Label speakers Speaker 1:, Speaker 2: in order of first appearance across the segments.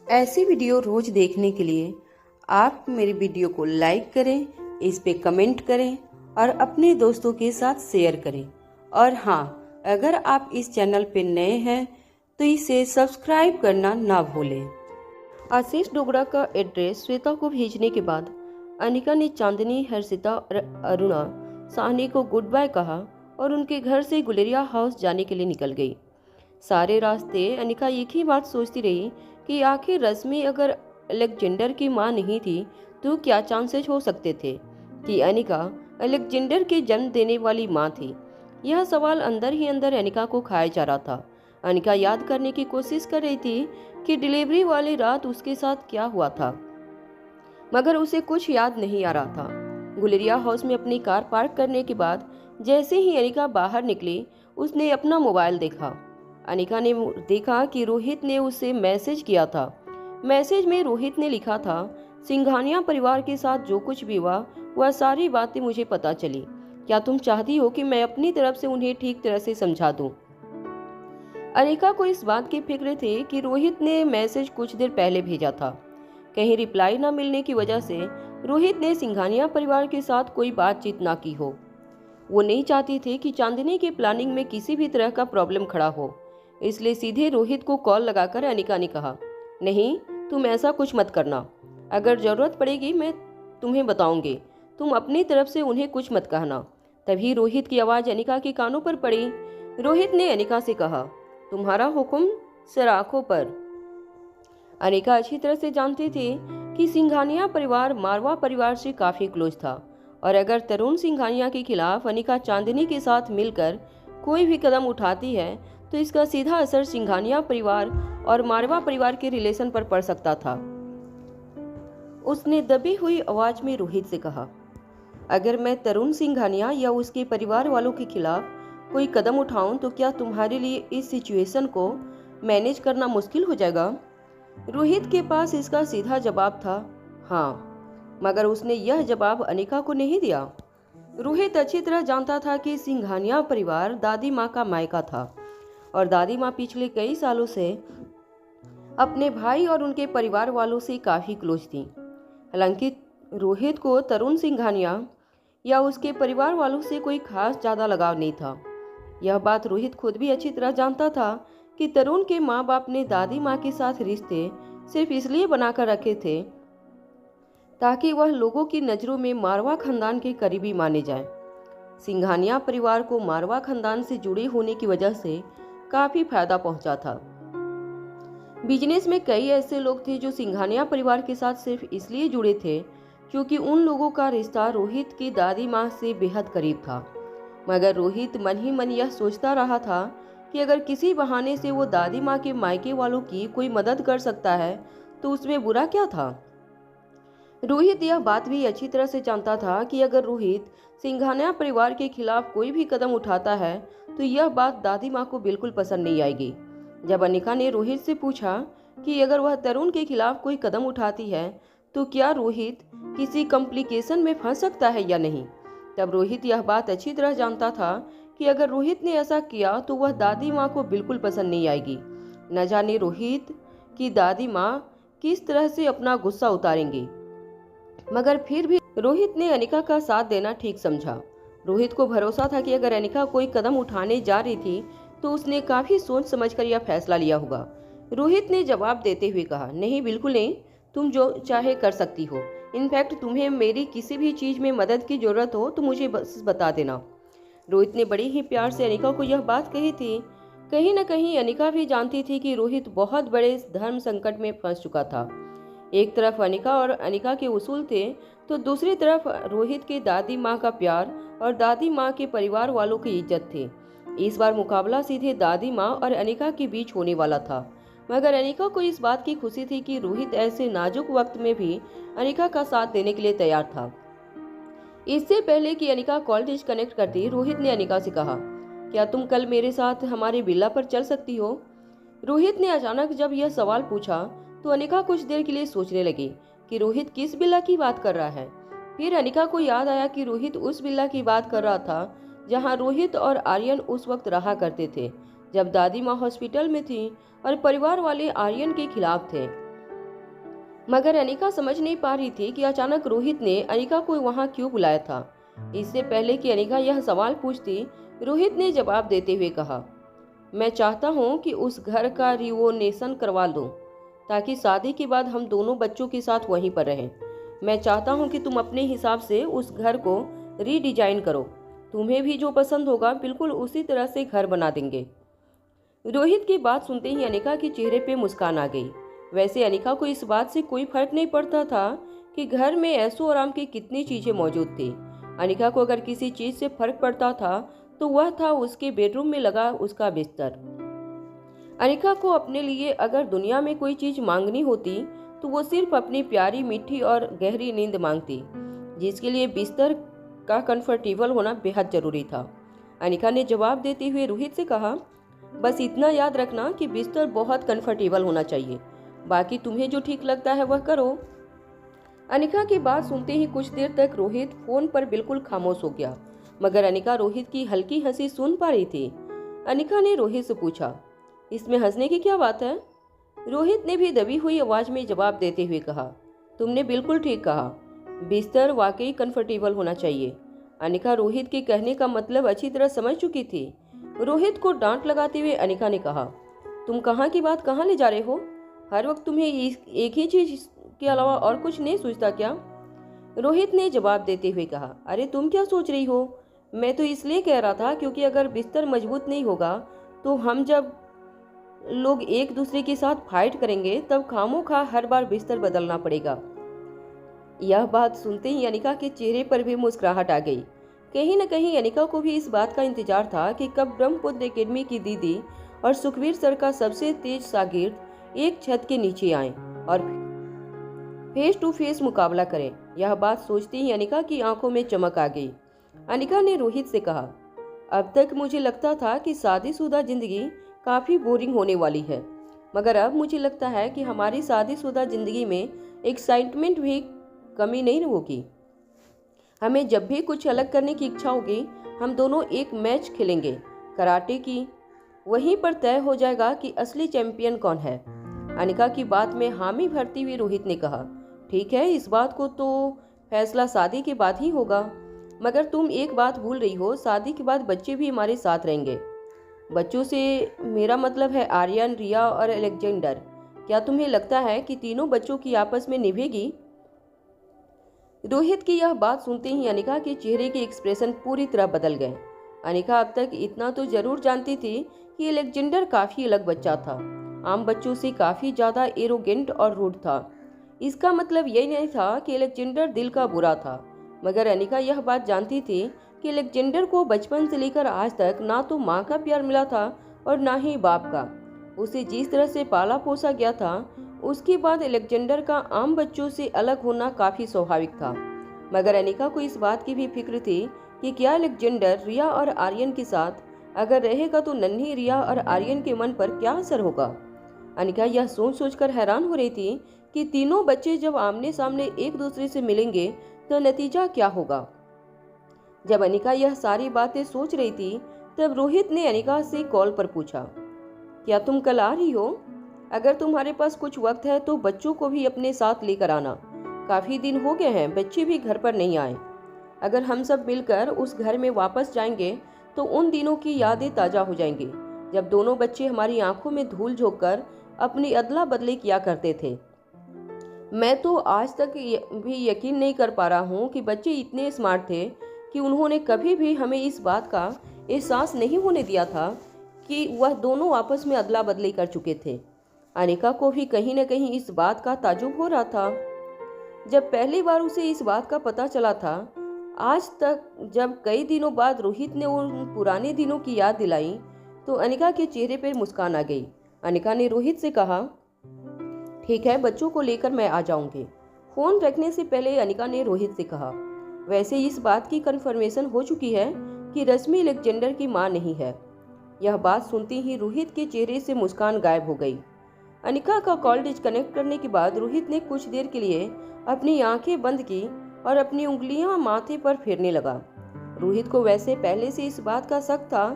Speaker 1: ऐसी वीडियो रोज देखने के लिए आप मेरी वीडियो को लाइक करें, इस पे कमेंट करें और अपने दोस्तों के साथ शेयर करें। और हाँ, अगर आप इस चैनल पे नए हैं तो इसे सब्सक्राइब करना ना भूलें। आशीष डोगरा का एड्रेस श्वेता को भेजने के बाद अनिका ने चांदनी, हर्षिता और अरुणा साहनी को गुड बाय कहा और उनके घर से गुलेरिया हाउस जाने के लिए निकल गई। सारे रास्ते अनिका एक ही बात सोचती रही कि आखिर रश्मि अगर अलेक्जेंडर की मां नहीं थी तो क्या चांसेस हो सकते थे कि अनिका अलेक्जेंडर के जन्म देने वाली मां थी। यह सवाल अंदर ही अंदर अनिका को खाया जा रहा था। अनिका याद करने की कोशिश कर रही थी कि डिलीवरी वाली रात उसके साथ क्या हुआ था, मगर उसे कुछ याद नहीं आ रहा था। गुलेरिया हाउस में अपनी कार पार्क करने के बाद जैसे ही अनिका बाहर निकली, उसने अपना मोबाइल देखा। अनिका ने देखा कि रोहित ने उसे मैसेज किया था। मैसेज में रोहित ने लिखा था, सिंघानिया परिवार के साथ जो कुछ भी हुआ वह सारी बातें मुझे पता चली। क्या तुम चाहती हो कि मैं अपनी तरफ से उन्हें ठीक तरह से समझा दूं? अनिका को इस बात की फिक्र थी कि रोहित ने मैसेज कुछ देर पहले भेजा था। कहीं रिप्लाई न मिलने की वजह से रोहित ने सिंघानिया परिवार के साथ कोई बातचीत ना की हो। वो नहीं चाहती थी कि चांदनी की प्लानिंग में किसी भी तरह का प्रॉब्लम खड़ा हो, इसलिए सीधे रोहित को कॉल लगाकर अनिका ने कहा, नहीं, तुम ऐसा कुछ मत करना। अगर जरूरत पड़ेगी मैं तुम्हें बताऊंगी, तुम अपनी तरफ से उन्हें कुछ मत कहना। तभी रोहित की आवाज़ अनिका के कानों पर पड़ी। रोहित ने अनिका से कहा, तुम्हारा हुक्म सर आंखों पर। अनिका अच्छी तरह से जानती थी कि सिंघानिया परिवार मारवा परिवार से काफ़ी क्लोज था और अगर तरुण सिंघानिया के खिलाफ अनिका चांदनी के साथ मिलकर कोई भी कदम उठाती है तो इसका सीधा असर सिंघानिया परिवार और मारवा परिवार के रिलेशन पर पड़ सकता था। उसने दबी हुई आवाज में रोहित से कहा, अगर मैं तरुण सिंघानिया या उसके परिवार वालों के खिलाफ कोई कदम उठाऊं तो क्या तुम्हारे लिए इस सिचुएशन को मैनेज करना मुश्किल हो जाएगा? रोहित के पास इसका सीधा जवाब था, हाँ, मगर उसने यह जवाब अनिका को नहीं दिया। रोहित अच्छी तरह जानता था कि सिंघानिया परिवार दादी माँ का मायका था और दादी माँ पिछले कई सालों से अपने भाई और उनके परिवार वालों से काफ़ी क्लोज थी। हालांकि रोहित को तरुण सिंघानिया या उसके परिवार वालों से कोई खास ज़्यादा लगाव नहीं था। यह बात रोहित खुद भी अच्छी तरह जानता था कि तरुण के माँ बाप ने दादी माँ के साथ रिश्ते सिर्फ इसलिए बनाकर रखे थे ताकि वह लोगों की नज़रों में मारवा खानदान के करीबी माने जाएं। सिंघानिया परिवार को मारवा खानदान से जुड़े होने की वजह से काफ़ी फायदा पहुंचा था। बिजनेस में कई ऐसे लोग थे जो सिंघानिया परिवार के साथ सिर्फ इसलिए जुड़े थे क्योंकि उन लोगों का रिश्ता रोहित की दादी माँ से बेहद करीब था। मगर रोहित मन ही मन यह सोचता रहा था कि अगर किसी बहाने से वो दादी माँ के मायके वालों की कोई मदद कर सकता है तो उसमें बुरा क्या था। रोहित यह बात भी अच्छी तरह से जानता था कि अगर रोहित सिंघानिया परिवार के खिलाफ कोई भी कदम उठाता है तो यह बात दादी माँ को बिल्कुल पसंद नहीं आएगी। जब अनिका ने रोहित से पूछा कि अगर वह तरुण के खिलाफ कोई कदम उठाती है तो क्या रोहित किसी कॉम्प्लिकेशन में फंस सकता है या नहीं, तब रोहित यह बात अच्छी तरह जानता था कि अगर रोहित ने ऐसा किया तो वह दादी माँ को बिल्कुल पसंद नहीं आएगी। न जाने रोहित की दादी माँ किस तरह से अपना गुस्सा उतारेंगी, मगर फिर भी रोहित ने अनिका का साथ देना ठीक समझा। रोहित को भरोसा था कि अगर अनिका कोई कदम उठाने जा रही थी तो उसने काफ़ी सोच समझकर यह फैसला लिया होगा। रोहित ने जवाब देते हुए कहा, नहीं, बिल्कुल नहीं, तुम जो चाहे कर सकती हो। इनफैक्ट तुम्हें मेरी किसी भी चीज़ में मदद की ज़रूरत हो तो मुझे बस बता देना। रोहित ने बड़ी ही प्यार से अनिका को यह बात कही थी। कहीं न कहीं अनिका भी जानती थी कि रोहित बहुत बड़े धर्म संकट में फंस चुका था। एक तरफ अनिका और अनिका के उसूल थे तो दूसरी तरफ रोहित के दादी माँ का प्यार और दादी माँ के परिवार वालों की इज्जत थी। इस बार मुकाबला सीधे दादी माँ और अनिका के बीच होने वाला था, मगर अनिका को इस बात की खुशी थी कि रोहित ऐसे नाजुक वक्त में भी अनिका का साथ देने के लिए तैयार था। इससे पहले कि अनिका कॉल डिस्कनेक्ट करती, रोहित ने अनिका से कहा, क्या तुम कल मेरे साथ हमारे विला पर चल सकती हो? रोहित ने अचानक जब यह सवाल पूछा तो अनिका कुछ देर के लिए सोचने लगी कि रोहित किस विला की बात कर रहा है। फिर अनिका को याद आया कि रोहित उस विला की बात कर रहा था जहां रोहित और आर्यन उस वक्त रहा करते थे जब दादी माँ हॉस्पिटल में थी और परिवार वाले आर्यन के खिलाफ थे। मगर अनिका समझ नहीं पा रही थी कि अचानक रोहित ने अनिका को वहां क्यों बुलाया था। इससे पहले कि अनिका यह सवाल पूछती, रोहित ने जवाब देते हुए कहा, मैं चाहता हूँ कि उस घर का रिनोवेशन करवा दूं, ताकि शादी के बाद हम दोनों बच्चों के साथ वहीं पर रहें। मैं चाहता हूँ कि तुम अपने हिसाब से उस घर को रीडिजाइन करो। तुम्हें भी जो पसंद होगा बिल्कुल उसी तरह से घर बना देंगे। रोहित की बात सुनते ही अनिका के चेहरे पे मुस्कान आ गई। वैसे अनिका को इस बात से कोई फर्क नहीं पड़ता था कि घर में ऐशो आराम की कितनी चीजें मौजूद थी। अनिका को अगर किसी चीज से फर्क पड़ता था तो वह था उसके बेडरूम में लगा उसका बिस्तर। अनिका को अपने लिए अगर दुनिया में कोई चीज मांगनी होती तो वो सिर्फ अपनी प्यारी मीठी और गहरी नींद मांगती, जिसके लिए बिस्तर का कंफर्टेबल होना बेहद जरूरी था। अनिका ने जवाब देते हुए रोहित से कहा, बस इतना याद रखना कि बिस्तर बहुत कंफर्टेबल होना चाहिए, बाकी तुम्हें जो ठीक लगता है वह करो। अनिका की बात सुनते ही कुछ देर तक रोहित फोन पर बिल्कुल खामोश हो गया, मगर अनिका रोहित की हल्की हंसी सुन पा रही थी। अनिका ने रोहित से पूछा, इसमें हंसने की क्या बात है? रोहित ने भी दबी हुई आवाज में जवाब देते हुए कहा, तुमने बिल्कुल ठीक कहा, बिस्तर वाकई कंफर्टेबल होना चाहिए। अनिका रोहित के कहने का मतलब अच्छी तरह समझ चुकी थी। रोहित को डांट लगाते हुए अनिका ने कहा, तुम कहाँ की बात कहाँ ले जा रहे हो? हर वक्त तुम्हें एक ही चीज के अलावा और कुछ नहीं सोचता क्या? रोहित ने जवाब देते हुए कहा, अरे तुम क्या सोच रही हो? मैं तो इसलिए कह रहा था क्योंकि अगर बिस्तर मजबूत नहीं होगा तो हम जब लोग एक दूसरे के साथ फाइट करेंगे तब खामोखा हर बार बिस्तर बदलना पड़ेगा। यह बात सुनते ही अनिका के चेहरे पर भी मुस्कुराहट आ गई। कहीं न कहीं अनिका को भी इस बात का इंतजार था कि कब ब्रह्मपुत्र एकेडमी की दीदी और सुखवीर सर का सबसे तेज शागिर्द एक छत के नीचे आए और फेस टू फेस मुकाबला करें। यह बात सोचते ही अनिका की आंखों में चमक आ गई। अनिका ने रोहित से कहा, अब तक मुझे लगता था कि शादीशुदा जिंदगी काफी बोरिंग होने वाली है, मगर अब मुझे लगता है कि हमारी शादीशुदा जिंदगी में एक्साइटमेंट भी कमी नहीं होगी। हमें जब भी कुछ अलग करने की इच्छा होगी हम दोनों एक मैच खेलेंगे कराटे की, वहीं पर तय हो जाएगा कि असली चैंपियन कौन है। अनिका की बात में हामी भरती हुई रोहित ने कहा, ठीक है, इस बात को तो फैसला शादी के बाद ही होगा, मगर तुम एक बात भूल रही हो, शादी के बाद बच्चे भी हमारे साथ रहेंगे। बच्चों से मेरा मतलब है आर्यन, रिया और अलेक्जेंडर। क्या तुम्हें लगता है कि तीनों बच्चों की आपस में निभेगी? रोहित की यह बात सुनते ही अनिका के चेहरे के एक्सप्रेशन पूरी तरह बदल गए। अनिका अब तक इतना तो जरूर जानती थी कि अलेक्जेंडर काफी अलग बच्चा था, आम बच्चों से काफी ज्यादा एरोगेंट और रूड था। इसका मतलब यही नहीं था कि अलेक्जेंडर दिल का बुरा था, मगर अनिका यह बात जानती थी कि अलेक्जेंडर को बचपन से लेकर आज तक ना तो माँ का प्यार मिला था और ना ही बाप का। उसे जिस तरह से पाला पोसा गया था, उसके बाद अलेक्जेंडर का आम बच्चों से अलग होना काफी स्वाभाविक था। मगर अनिका को इस बात की भी फिक्र थी कि क्या अलेक्जेंडर रिया और आर्यन के साथ अगर रहेगा तो नन्ही रिया और आर्यन के मन पर क्या असर होगा। अनिका यह सोच सोचकर हैरान हो रही थी कि तीनों बच्चे जब आमने सामने एक दूसरे से मिलेंगे तो नतीजा क्या होगा। जब अनिका यह सारी बातें सोच रही थी तब रोहित ने अनिका से कॉल पर पूछा, क्या तुम कल आ रही हो? अगर तुम्हारे पास कुछ वक्त है तो बच्चों को भी अपने साथ लेकर आना, काफी दिन हो गए हैं बच्चे भी घर पर नहीं आए। अगर हम सब मिलकर उस घर में वापस जाएंगे तो उन दिनों की यादें ताजा हो जाएंगी जब दोनों बच्चे हमारी आंखों में धूल झोंककर अपनी अदला बदली किया करते थे। मैं तो आज तक भी यकीन नहीं कर पा रहा हूँ कि बच्चे इतने स्मार्ट थे कि उन्होंने कभी भी हमें इस बात का एहसास नहीं होने दिया था कि वह दोनों आपस में अदला बदली कर चुके थे। अनिका को भी कहीं न कहीं इस बात का ताज्जुब हो रहा था। जब पहली बार उसे इस बात का पता चला था, आज तक जब कई दिनों बाद रोहित ने उन पुराने दिनों की याद दिलाई तो अनिका के चेहरे पर मुस्कान आ गई। अनिका ने रोहित से कहा, ठीक है, बच्चों को लेकर मैं आ जाऊंगी। फोन रखने से पहले अनिका ने रोहित से कहा, वैसे इस बात की कंफर्मेशन हो चुकी है कि रश्मि अलेक्जेंडर की मां नहीं है। यह बात सुनते ही रोहित के चेहरे से मुस्कान गायब हो गई। अनिका का कॉल डिस्कनेक्ट करने के बाद रोहित ने कुछ देर के लिए अपनी आंखें बंद की और अपनी उंगलियां माथे पर फेरने लगा। रोहित को वैसे पहले से इस बात का शक था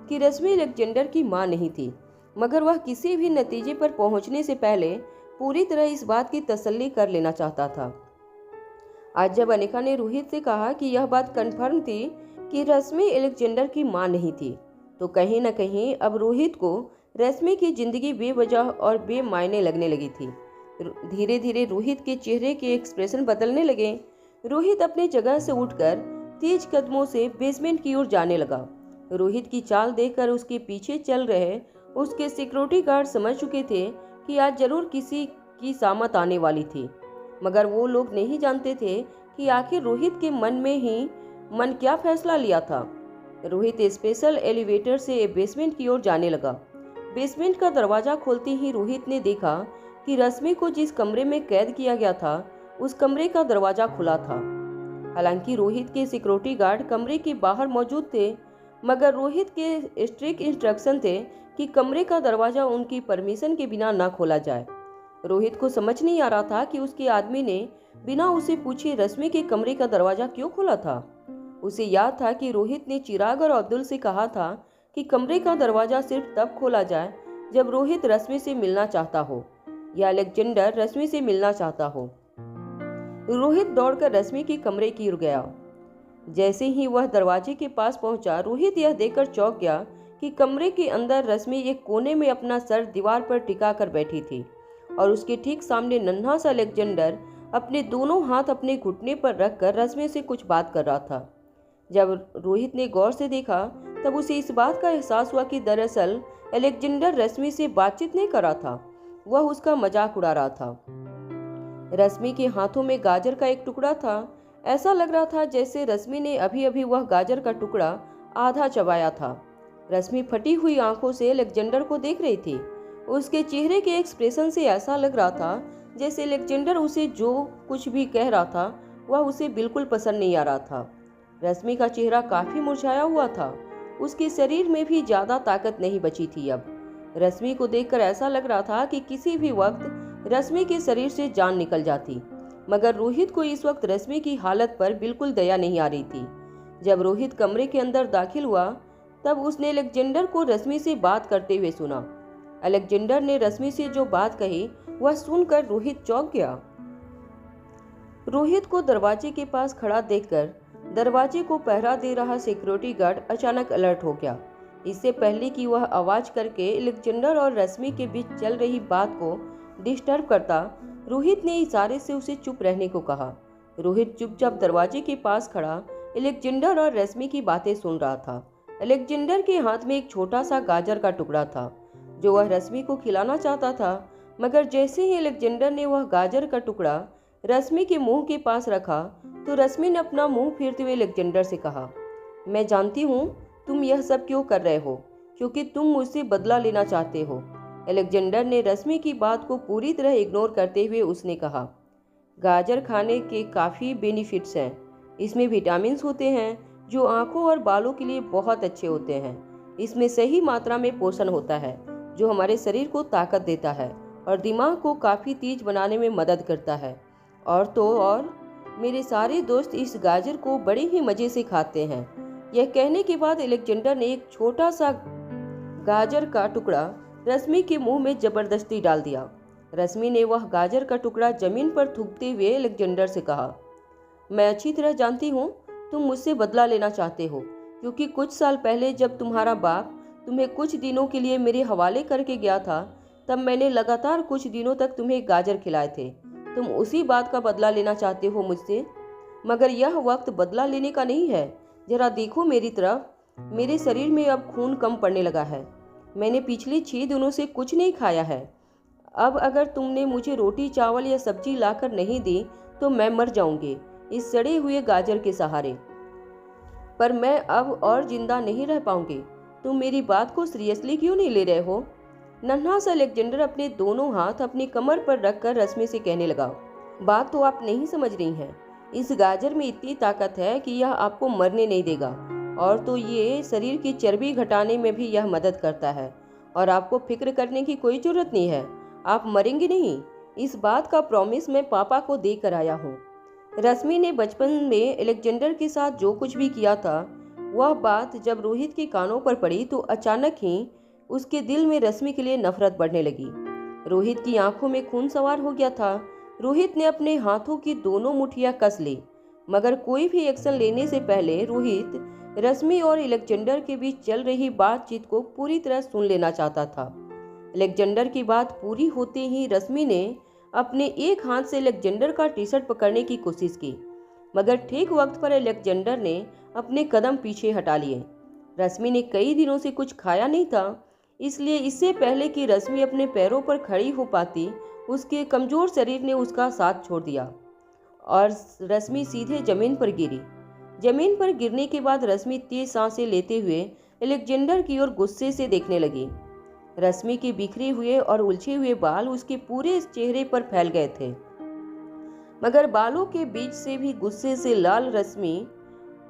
Speaker 1: कि रश्मि अलेक्जेंडर की मां नहीं थी, मगर वह किसी भी नतीजे पर पहुंचने से पहले पूरी तरह इस बात की तसल्ली कर लेना चाहता था। आज जब अनिका ने रोहित से कहा कि यह बात कन्फर्म थी कि रश्मि अलेक्जेंडर की मां नहीं थी, तो कहीं न कहीं अब रोहित को रश्मि की जिंदगी बेवजह और बेमायने लगने लगी थी। धीरे धीरे रोहित के चेहरे के एक्सप्रेशन बदलने लगे। रोहित अपनी जगह से उठकर तेज कदमों से बेसमेंट की ओर जाने लगा। रोहित की चाल देखकर उसके पीछे चल रहे उसके सिक्योरिटी गार्ड समझ चुके थे कि आज जरूर किसी की सामत आने वाली थी, मगर वो लोग नहीं जानते थे कि आखिर रोहित के मन क्या फैसला लिया था। रोहित स्पेशल एलिवेटर से बेसमेंट की ओर जाने लगा। बेसमेंट का दरवाजा खोलते ही रोहित ने देखा कि रश्मि को जिस कमरे में कैद किया गया था उस कमरे का दरवाजा खुला था। हालांकि रोहित के सिक्योरिटी गार्ड कमरे के बाहर मौजूद थे, मगर रोहित के स्ट्रिक्ट इंस्ट्रक्शन थे कि कमरे का दरवाजा उनकी परमिशन के बिना न खोला जाए। रोहित को समझ नहीं आ रहा था कि उसके आदमी ने बिना उसे पूछे रश्मि के कमरे का दरवाजा क्यों खोला था। उसे याद था कि रोहित ने चिराग और अब्दुल से कहा था कि कमरे का दरवाजा सिर्फ तब खोला जाए जब रोहित रश्मि से मिलना चाहता हो या अलेक्जेंडर रश्मि से मिलना चाहता हो। रोहित दौड़कर रश्मि के कमरे की ओर गया। जैसे ही वह दरवाजे के पास पहुंचा, रोहित यह देखकर चौंक गया कि कमरे के अंदर रश्मि एक कोने में अपना सर दीवार पर टिका कर बैठी थी और उसके ठीक सामने नन्हा सा अलेक्जेंडर अपने दोनों हाथ अपने घुटने पर रखकर रश्मि से कुछ बात कर रहा था। जब रोहित ने गौर से देखा तब उसे इस बात का एहसास हुआ कि दरअसल अलेक्जेंडर रश्मि से बातचीत नहीं कर रहा था, वह उसका मजाक उड़ा रहा था। रश्मि के हाथों में गाजर का एक टुकड़ा था। ऐसा लग रहा था जैसे रश्मि ने अभी अभी वह गाजर का टुकड़ा आधा चबाया था। रश्मि फटी हुई आंखों से अलेक्जेंडर को देख रही थी। उसके चेहरे के एक्सप्रेशन से ऐसा लग रहा था जैसे अलेक्जेंडर उसे जो कुछ भी कह रहा था वह उसे बिल्कुल पसंद नहीं आ रहा था। रश्मि का चेहरा काफी मुरझाया हुआ था। उसके शरीर में भी ज्यादा ताकत नहीं बची थी। अब रश्मि को देखकर ऐसा लग रहा था कि किसी भी वक्त रश्मि के शरीर से जान निकल जाती, मगर रोहित को इस वक्त रश्मि की हालत पर बिल्कुल दया नहीं आ रही थी। जब रोहित कमरे के अंदर दाखिल हुआ तब उसने अलेक्जेंडर को रश्मि से बात करते हुए सुना। अलेक्जेंडर ने रश्मि से जो बात कही वह सुनकर रोहित चौंक गया। रोहित को दरवाजे के पास खड़ा देखकर दरवाजे को पहरा दे रहा सिक्योरिटी गार्ड अचानक अलर्ट हो गया। इससे पहले कि वह आवाज करके अलेक्जेंडर और रश्मि के बीच चल रही बात को डिस्टर्ब करता, रोहित ने इशारे से उसे चुप रहने को कहा। रोहित चुपचाप दरवाजे के पास खड़ा अलेक्जेंडर और रश्मि की बातें सुन रहा था। अलेक्जेंडर के हाथ में एक छोटा सा गाजर का टुकड़ा था जो वह रश्मि को खिलाना चाहता था, मगर जैसे ही अलेक्जेंडर ने वह गाजर का टुकड़ा रश्मि के मुंह के पास रखा तो रश्मि ने अपना मुंह फेरते हुए अलेक्जेंडर से कहा, मैं जानती हूँ तुम यह सब क्यों कर रहे हो, क्योंकि तुम मुझसे बदला लेना चाहते हो। अलेक्जेंडर ने रश्मि की बात को पूरी तरह इग्नोर करते हुए उसने कहा, गाजर खाने के काफ़ी बेनिफिट्स हैं। इसमें विटामिन होते हैं जो आँखों और बालों के लिए बहुत अच्छे होते हैं। इसमें सही मात्रा में पोषण होता है जो हमारे शरीर को ताकत देता है और दिमाग को काफ़ी तेज बनाने में मदद करता है। और मेरे सारे दोस्त इस गाजर को बड़े ही मज़े से खाते हैं। यह कहने के बाद अलेक्जेंडर ने एक छोटा सा गाजर का टुकड़ा रश्मि के मुंह में जबरदस्ती डाल दिया। रश्मि ने वह गाजर का टुकड़ा जमीन पर थूकते हुए अलेक्जेंडर से कहा, मैं अच्छी तरह जानती हूँ तुम मुझसे बदला लेना चाहते हो, क्योंकि कुछ साल पहले जब तुम्हारा बाप तुम्हें कुछ दिनों के लिए मेरे हवाले करके गया था तब मैंने लगातार कुछ दिनों तक तुम्हें गाजर खिलाए थे। तुम उसी बात का बदला लेना चाहते हो मुझसे, मगर यह वक्त बदला लेने का नहीं है। जरा देखो मेरी तरफ, मेरे शरीर में अब खून कम पड़ने लगा है। मैंने पिछले 6 दिनों से कुछ नहीं खाया है। अब अगर तुमने मुझे रोटी चावल या सब्जी लाकर नहीं दी तो मैं मर जाऊंगी इस सड़े हुए गाजर के सहारे, पर मैं अब और जिंदा नहीं रह पाऊंगी। तुम मेरी बात को सीरियसली क्यों नहीं ले रहे हो? नन्हा सा अलेक्जेंडर अपने दोनों हाथ अपनी कमर पर रखकर रश्मि से कहने लगा, बात तो आप नहीं समझ रही हैं। इस गाजर में इतनी ताकत है कि यह आपको मरने नहीं देगा, और तो ये शरीर की चर्बी घटाने में भी यह मदद करता है, और आपको फिक्र करने की कोई जरूरत नहीं है। आप मरेंगे नहीं, इस बात का प्रॉमिस मैं पापा को देकर आया हूँ। रश्मि ने बचपन में अलेक्जेंडर के साथ जो कुछ भी किया था वह बात जब रोहित के कानों पर पड़ी तो अचानक ही उसके दिल में रश्मि के लिए नफरत बढ़ने लगी। रोहित की आंखों में खून सवार हो गया था। रोहित ने अपने हाथों की दोनों मुट्ठियां कस ली, मगर कोई भी एक्शन लेने से पहले रोहित रश्मि और अलेक्जेंडर के बीच चल रही बातचीत को पूरी तरह सुन लेना चाहता था। अलेक्जेंडर की बात पूरी होते ही रश्मि ने अपने एक हाथ से अलेक्जेंडर का टी शर्ट पकड़ने की कोशिश की, मगर ठीक वक्त पर अलेक्जेंडर ने अपने कदम पीछे हटा लिए। रश्मि ने कई दिनों से कुछ खाया नहीं था, इसलिए इससे पहले कि रश्मि अपने पैरों पर खड़ी हो पाती, उसके कमजोर शरीर ने उसका साथ छोड़ दिया और रश्मि सीधे जमीन पर गिरी। जमीन पर गिरने के बाद रश्मि तेज सांसें लेते हुए अलेक्जेंडर की ओर गुस्से से देखने लगी। रश्मि के बिखरे हुए और उलझे हुए बाल उसके पूरे चेहरे पर फैल गए थे, मगर बालों के बीच से भी गुस्से से लाल रश्मि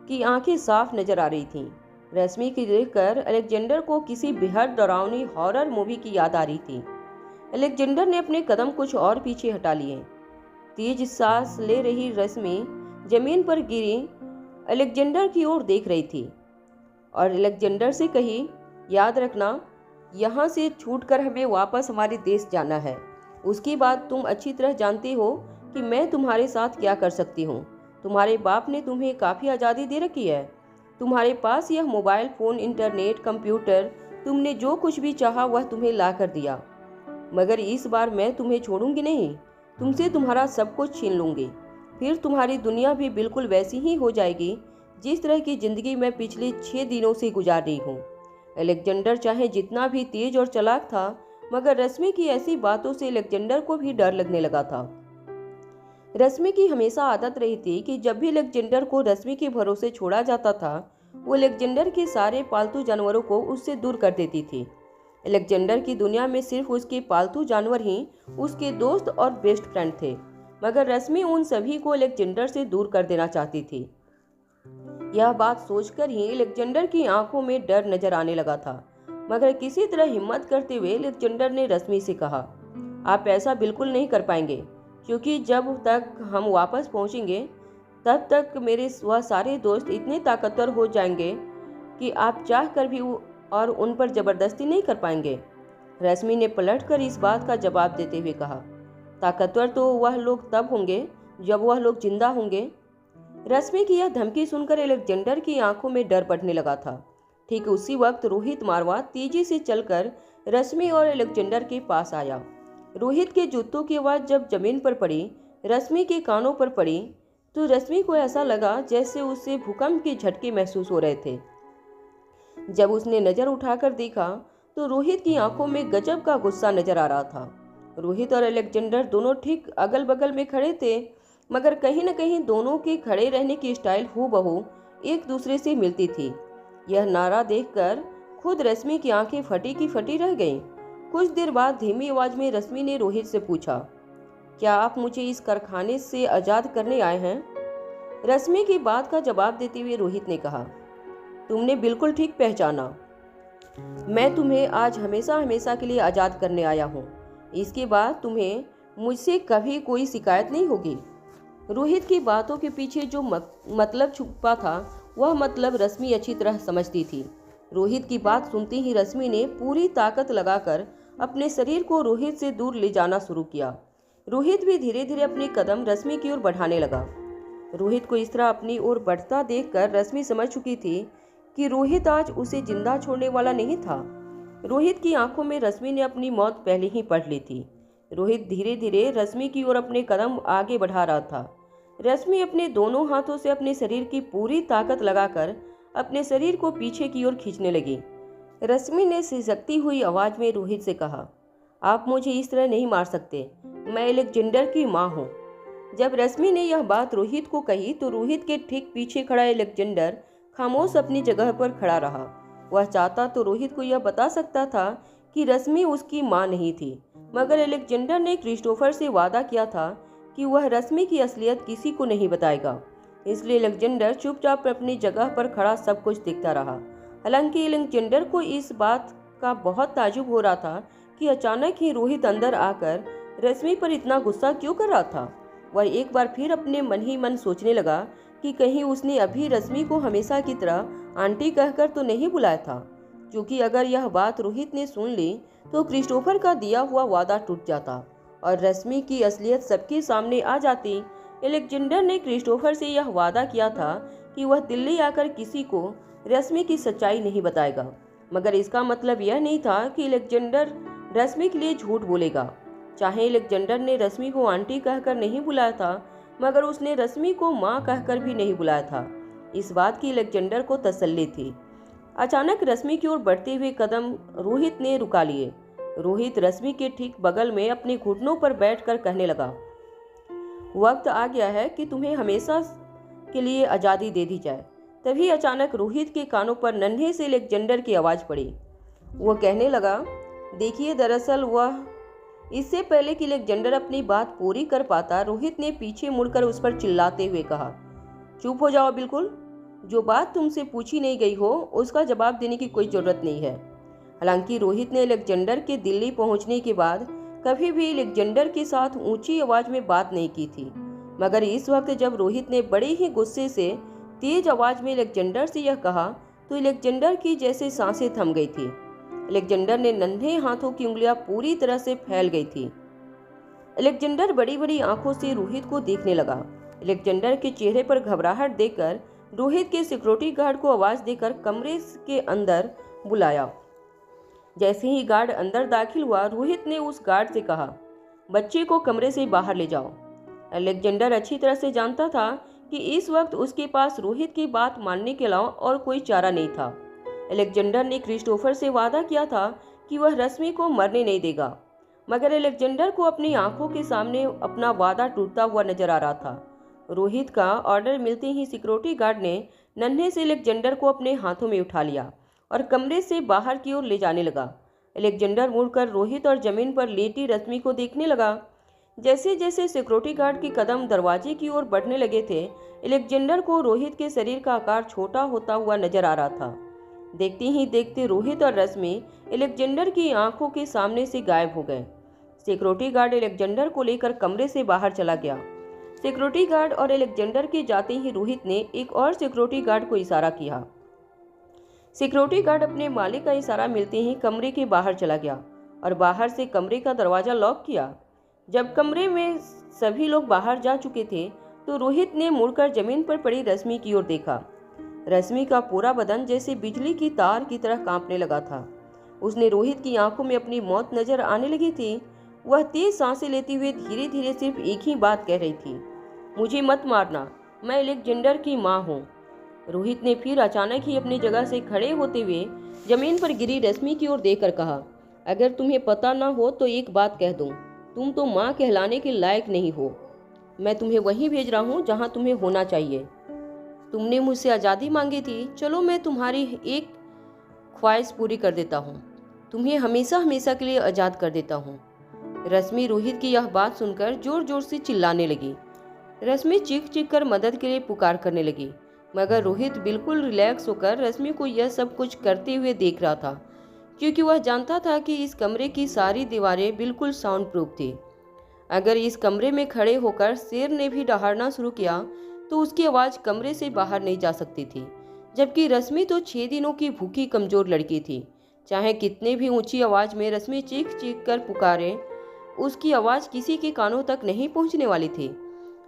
Speaker 1: की आंखें साफ नजर आ रही थीं। रश्मि को देखकर अलेक्जेंडर को किसी बेहद डरावनी हॉरर मूवी की याद आ रही थी। अलेक्जेंडर ने अपने कदम कुछ और पीछे हटा लिए। तेज सांस ले रही रश्मि जमीन पर गिरी अलेक्जेंडर की ओर देख रही थी और अलेक्जेंडर से कही, याद रखना, यहाँ से छूटकर हमें वापस हमारे देश जाना है। उसके बाद तुम अच्छी तरह जानते हो कि मैं तुम्हारे साथ क्या कर सकती हूँ। तुम्हारे बाप ने तुम्हें काफ़ी आज़ादी दे रखी है। तुम्हारे पास यह मोबाइल फ़ोन, इंटरनेट, कंप्यूटर, तुमने जो कुछ भी चाहा वह तुम्हें ला कर दिया। मगर इस बार मैं तुम्हें छोड़ूंगी नहीं, तुमसे तुम्हारा सब कुछ छीन लूंगी। फिर तुम्हारी दुनिया भी बिल्कुल वैसी ही हो जाएगी जिस तरह की ज़िंदगी मैं पिछले 6 दिनों से गुजार रही हूँ। अलेक्जेंडर चाहे जितना भी तेज और चालाक था, मगर रश्मि की ऐसी बातों से अलेक्जेंडर को भी डर लगने लगा था। रश्मि की हमेशा आदत रही थी कि जब भी अलेक्जेंडर को रश्मि के भरोसे छोड़ा जाता था, वो अलेक्जेंडर के सारे पालतू जानवरों को उससे दूर कर देती थी। अलेक्जेंडर की दुनिया में सिर्फ उसके पालतू जानवर ही उसके दोस्त और बेस्ट फ्रेंड थे, मगर रश्मि उन सभी को अलेक्जेंडर से दूर कर देना चाहती थी। यह बात सोचकर ही अलेक्जेंडर की आंखों में डर नजर आने लगा था, मगर किसी तरह हिम्मत करते हुए अलेक्जेंडर ने रश्मि से कहा, आप ऐसा बिल्कुल नहीं कर पाएंगे, क्योंकि जब तक हम वापस पहुंचेंगे तब तक मेरे वह सारे दोस्त इतने ताकतवर हो जाएंगे कि आप चाह कर भी और उन पर जबरदस्ती नहीं कर पाएंगे। रश्मि ने पलटकर इस बात का जवाब देते हुए कहा, ताकतवर तो वह लोग तब होंगे जब वह लोग जिंदा होंगे। रश्मि की यह धमकी सुनकर अलेक्जेंडर की आंखों में डर बढ़ने लगा था। ठीक उसी वक्त रोहित मारवा तेजी से चलकर रश्मि और अलेक्जेंडर के पास आया। रोहित के जूतों की आवाज़ जब जमीन पर पड़ी, रश्मि के कानों पर पड़ी, तो रश्मि को ऐसा लगा जैसे उसे भूकंप के झटके महसूस हो रहे थे। जब उसने नज़र उठाकर देखा तो रोहित की आंखों में गजब का गुस्सा नजर आ रहा था। रोहित और अलेक्जेंडर दोनों ठीक अगल बगल में खड़े थे, मगर कहीं न कहीं दोनों के खड़े रहने की स्टाइल हूबहू एक दूसरे से मिलती थी। यह नारा देखकर खुद रश्मि की आंखें फटी की फटी रह गईं। कुछ देर बाद धीमी आवाज में रश्मि ने रोहित से पूछा, क्या आप मुझे इस कारखाने से आज़ाद करने आए हैं? रश्मि की बात का जवाब देते हुए रोहित ने कहा, तुमने बिल्कुल ठीक पहचाना। मैं तुम्हें आज हमेशा हमेशा के लिए आज़ाद करने आया हूँ। इसके बाद तुम्हें मुझसे कभी कोई शिकायत नहीं होगी। रोहित की बातों के पीछे जो मतलब छुपा था, वह मतलब रश्मि अच्छी तरह समझती थी। रोहित की बात सुनते ही रश्मि ने पूरी ताकत लगाकर अपने शरीर को रोहित से दूर ले जाना शुरू किया। रोहित भी धीरे धीरे अपने कदम रश्मि की ओर बढ़ाने लगा। रोहित को इस तरह अपनी ओर बढ़ता देखकर रश्मि समझ चुकी थी कि रोहित आज उसे जिंदा छोड़ने वाला नहीं था। रोहित की आंखों में रश्मि ने अपनी मौत पहले ही पढ़ ली थी। रोहित धीरे धीरे रश्मि की ओर अपने कदम आगे बढ़ा रहा था। रश्मि अपने दोनों हाथों से अपने शरीर की पूरी ताकत लगाकर अपने शरीर को पीछे की ओर खींचने लगी। रश्मि ने सिसकती हुई आवाज में रोहित से कहा, आप मुझे इस तरह नहीं मार सकते, मैं अलेक्जेंडर की माँ हूँ। जब रश्मि ने यह बात रोहित को कही तो रोहित के ठीक पीछे खड़ा अलेक्जेंडर खामोश अपनी जगह पर खड़ा रहा। वह चाहता तो रोहित को यह बता सकता था कि रश्मि उसकी माँ नहीं थी, मगर अलेक्जेंडर ने क्रिस्टोफर से वादा किया था कि वह रश्मि की असलियत किसी को नहीं बताएगा। इसलिए अलेक्जेंडर चुपचाप अपनी जगह पर खड़ा सब कुछ देखता रहा। हालांकि अलेक्जेंडर को इस बात का बहुत ताज्जुब हो रहा था कि अचानक ही रोहित अंदर आकर रश्मि पर इतना गुस्सा क्यों कर रहा था। वह एक बार फिर अपने मन ही मन सोचने लगा कि कहीं उसने अभी रश्मि को हमेशा की तरह आंटी कहकर तो नहीं बुलाया था। क्योंकि अगर यह बात रोहित ने सुन ली तो क्रिस्टोफर का दिया हुआ वादा टूट जाता और रश्मि की असलियत सबके सामने आ जाती। एलेक्जेंडर ने क्रिस्टोफर से यह वादा किया था कि वह दिल्ली आकर किसी को रश्मि की सच्चाई नहीं बताएगा, मगर इसका मतलब यह नहीं था कि एलेक्जेंडर रश्मि के लिए झूठ बोलेगा। चाहे एलेक्जेंडर ने रश्मि को आंटी कहकर नहीं बुलाया था, मगर उसने रश्मि को माँ कहकर भी नहीं बुलाया था। इस बात की एलेक्जेंडर को तसल्ली थी। अचानक रश्मि की ओर बढ़ते हुए कदम रोहित ने रुका लिए। रोहित रश्मि के ठीक बगल में अपने घुटनों पर बैठकर कहने लगा, वक्त आ गया है कि तुम्हें हमेशा के लिए आज़ादी दे दी जाए। तभी अचानक रोहित के कानों पर नन्हे से एलेक्जेंडर की आवाज़ पड़ी। वह कहने लगा, देखिए, दरअसल वह। इससे पहले कि एलेक्जेंडर अपनी बात पूरी कर पाता, रोहित ने पीछे मुड़कर उस पर चिल्लाते हुए कहा, चुप हो जाओ बिल्कुल। जो बात तुमसे पूछी नहीं गई हो उसका जवाब देने की कोई जरूरत नहीं है। हालांकि रोहित ने एलेक्जेंडर के दिल्ली पहुंचने के बाद कभी भी एलेक्जेंडर के साथ ऊंची आवाज में बात नहीं की थी, मगर इस वक्त जब रोहित ने बड़े ही गुस्से से तेज आवाज में एलेक्जेंडर से यह कहा तो एलेक्जेंडर की जैसे सांसें थम गई थी। एलेक्जेंडर ने नन्हे हाथों की उंगलियां पूरी तरह से फैल गई थी। एलेक्जेंडर बड़ी बड़ी आंखों से रोहित को देखने लगा। एलेक्जेंडर के चेहरे पर घबराहट देखकर रोहित के सिक्योरिटी गार्ड को आवाज देकर कमरे के अंदर बुलाया। जैसे ही गार्ड अंदर दाखिल हुआ, रोहित ने उस गार्ड से कहा, बच्चे को कमरे से बाहर ले जाओ। एलेक्जेंडर अच्छी तरह से जानता था कि इस वक्त उसके पास रोहित की बात मानने के अलावा और कोई चारा नहीं था। एलेक्जेंडर ने क्रिस्टोफर से वादा किया था कि वह रश्मि को मरने नहीं देगा, मगर एलेक्जेंडर को अपनी आंखों के सामने अपना वादा टूटता हुआ नजर आ रहा था। रोहित का ऑर्डर मिलते ही सिक्योरिटी गार्ड ने नन्हे से एलेक्जेंडर को अपने हाथों में उठा लिया और कमरे से बाहर की ओर ले जाने लगा। एलेक्जेंडर मुड़कर रोहित और जमीन पर लेटी रश्मि को देखने लगा। जैसे जैसे सिक्योरिटी गार्ड के कदम दरवाजे की ओर बढ़ने लगे थे, एलेक्जेंडर को रोहित के शरीर का आकार छोटा होता हुआ नजर आ रहा था। देखते ही देखते रोहित और रश्मि एलेक्जेंडर की आंखों के सामने से गायब हो गए। सिक्योरिटी गार्ड एलेक्जेंडर को लेकर कमरे से बाहर चला गया। सिक्योरिटी गार्ड और एलेक्जेंडर के जाते ही रोहित ने एक और सिक्योरिटी गार्ड को इशारा किया। सिक्योरिटी गार्ड अपने मालिक का इशारा मिलते ही कमरे के बाहर चला गया और बाहर से कमरे का दरवाजा लॉक किया। जब कमरे में सभी लोग बाहर जा चुके थे तो रोहित ने मुड़कर जमीन पर पड़ी रश्मि की ओर देखा। रश्मि का पूरा बदन जैसे बिजली की तार की तरह कांपने लगा था। उसने रोहित की आंखों में अपनी मौत नजर आने लगी थी। वह तेज सांसें लेते हुए धीरे धीरे सिर्फ एक ही बात कह रही थी, मुझे मत मारना, मैं एलेक्जेंडर की माँ हूँ। रोहित ने फिर अचानक ही अपनी जगह से खड़े होते हुए जमीन पर गिरी रश्मि की ओर देखकर कहा, अगर तुम्हें पता ना हो तो एक बात कह दूं, तुम तो माँ कहलाने के लायक नहीं हो। मैं तुम्हें वहीं भेज रहा हूँ जहाँ तुम्हें होना चाहिए। तुमने मुझसे आज़ादी मांगी थी, चलो मैं तुम्हारी एक ख्वाहिश पूरी कर देता हूँ, तुम्हें हमेशा हमेशा के लिए आज़ाद कर देता हूँ। रश्मि रोहित की यह बात सुनकर जोर जोर से चिल्लाने लगी। रश्मि चीख चीख कर मदद के लिए पुकार करने लगी, मगर रोहित बिल्कुल रिलैक्स होकर रश्मि को यह सब कुछ करते हुए देख रहा था, क्योंकि वह जानता था कि इस कमरे की सारी दीवारें बिल्कुल साउंड प्रूफ थी। अगर इस कमरे में खड़े होकर शेर ने भी दहाड़ना शुरू किया तो उसकी आवाज़ कमरे से बाहर नहीं जा सकती थी। जबकि रश्मि तो 6 दिनों की भूखी कमजोर लड़की थी। चाहे कितने भी ऊंची आवाज़ में रश्मि चीख चीख कर पुकारे, उसकी आवाज़ किसी के कानों तक नहीं पहुंचने वाली थी।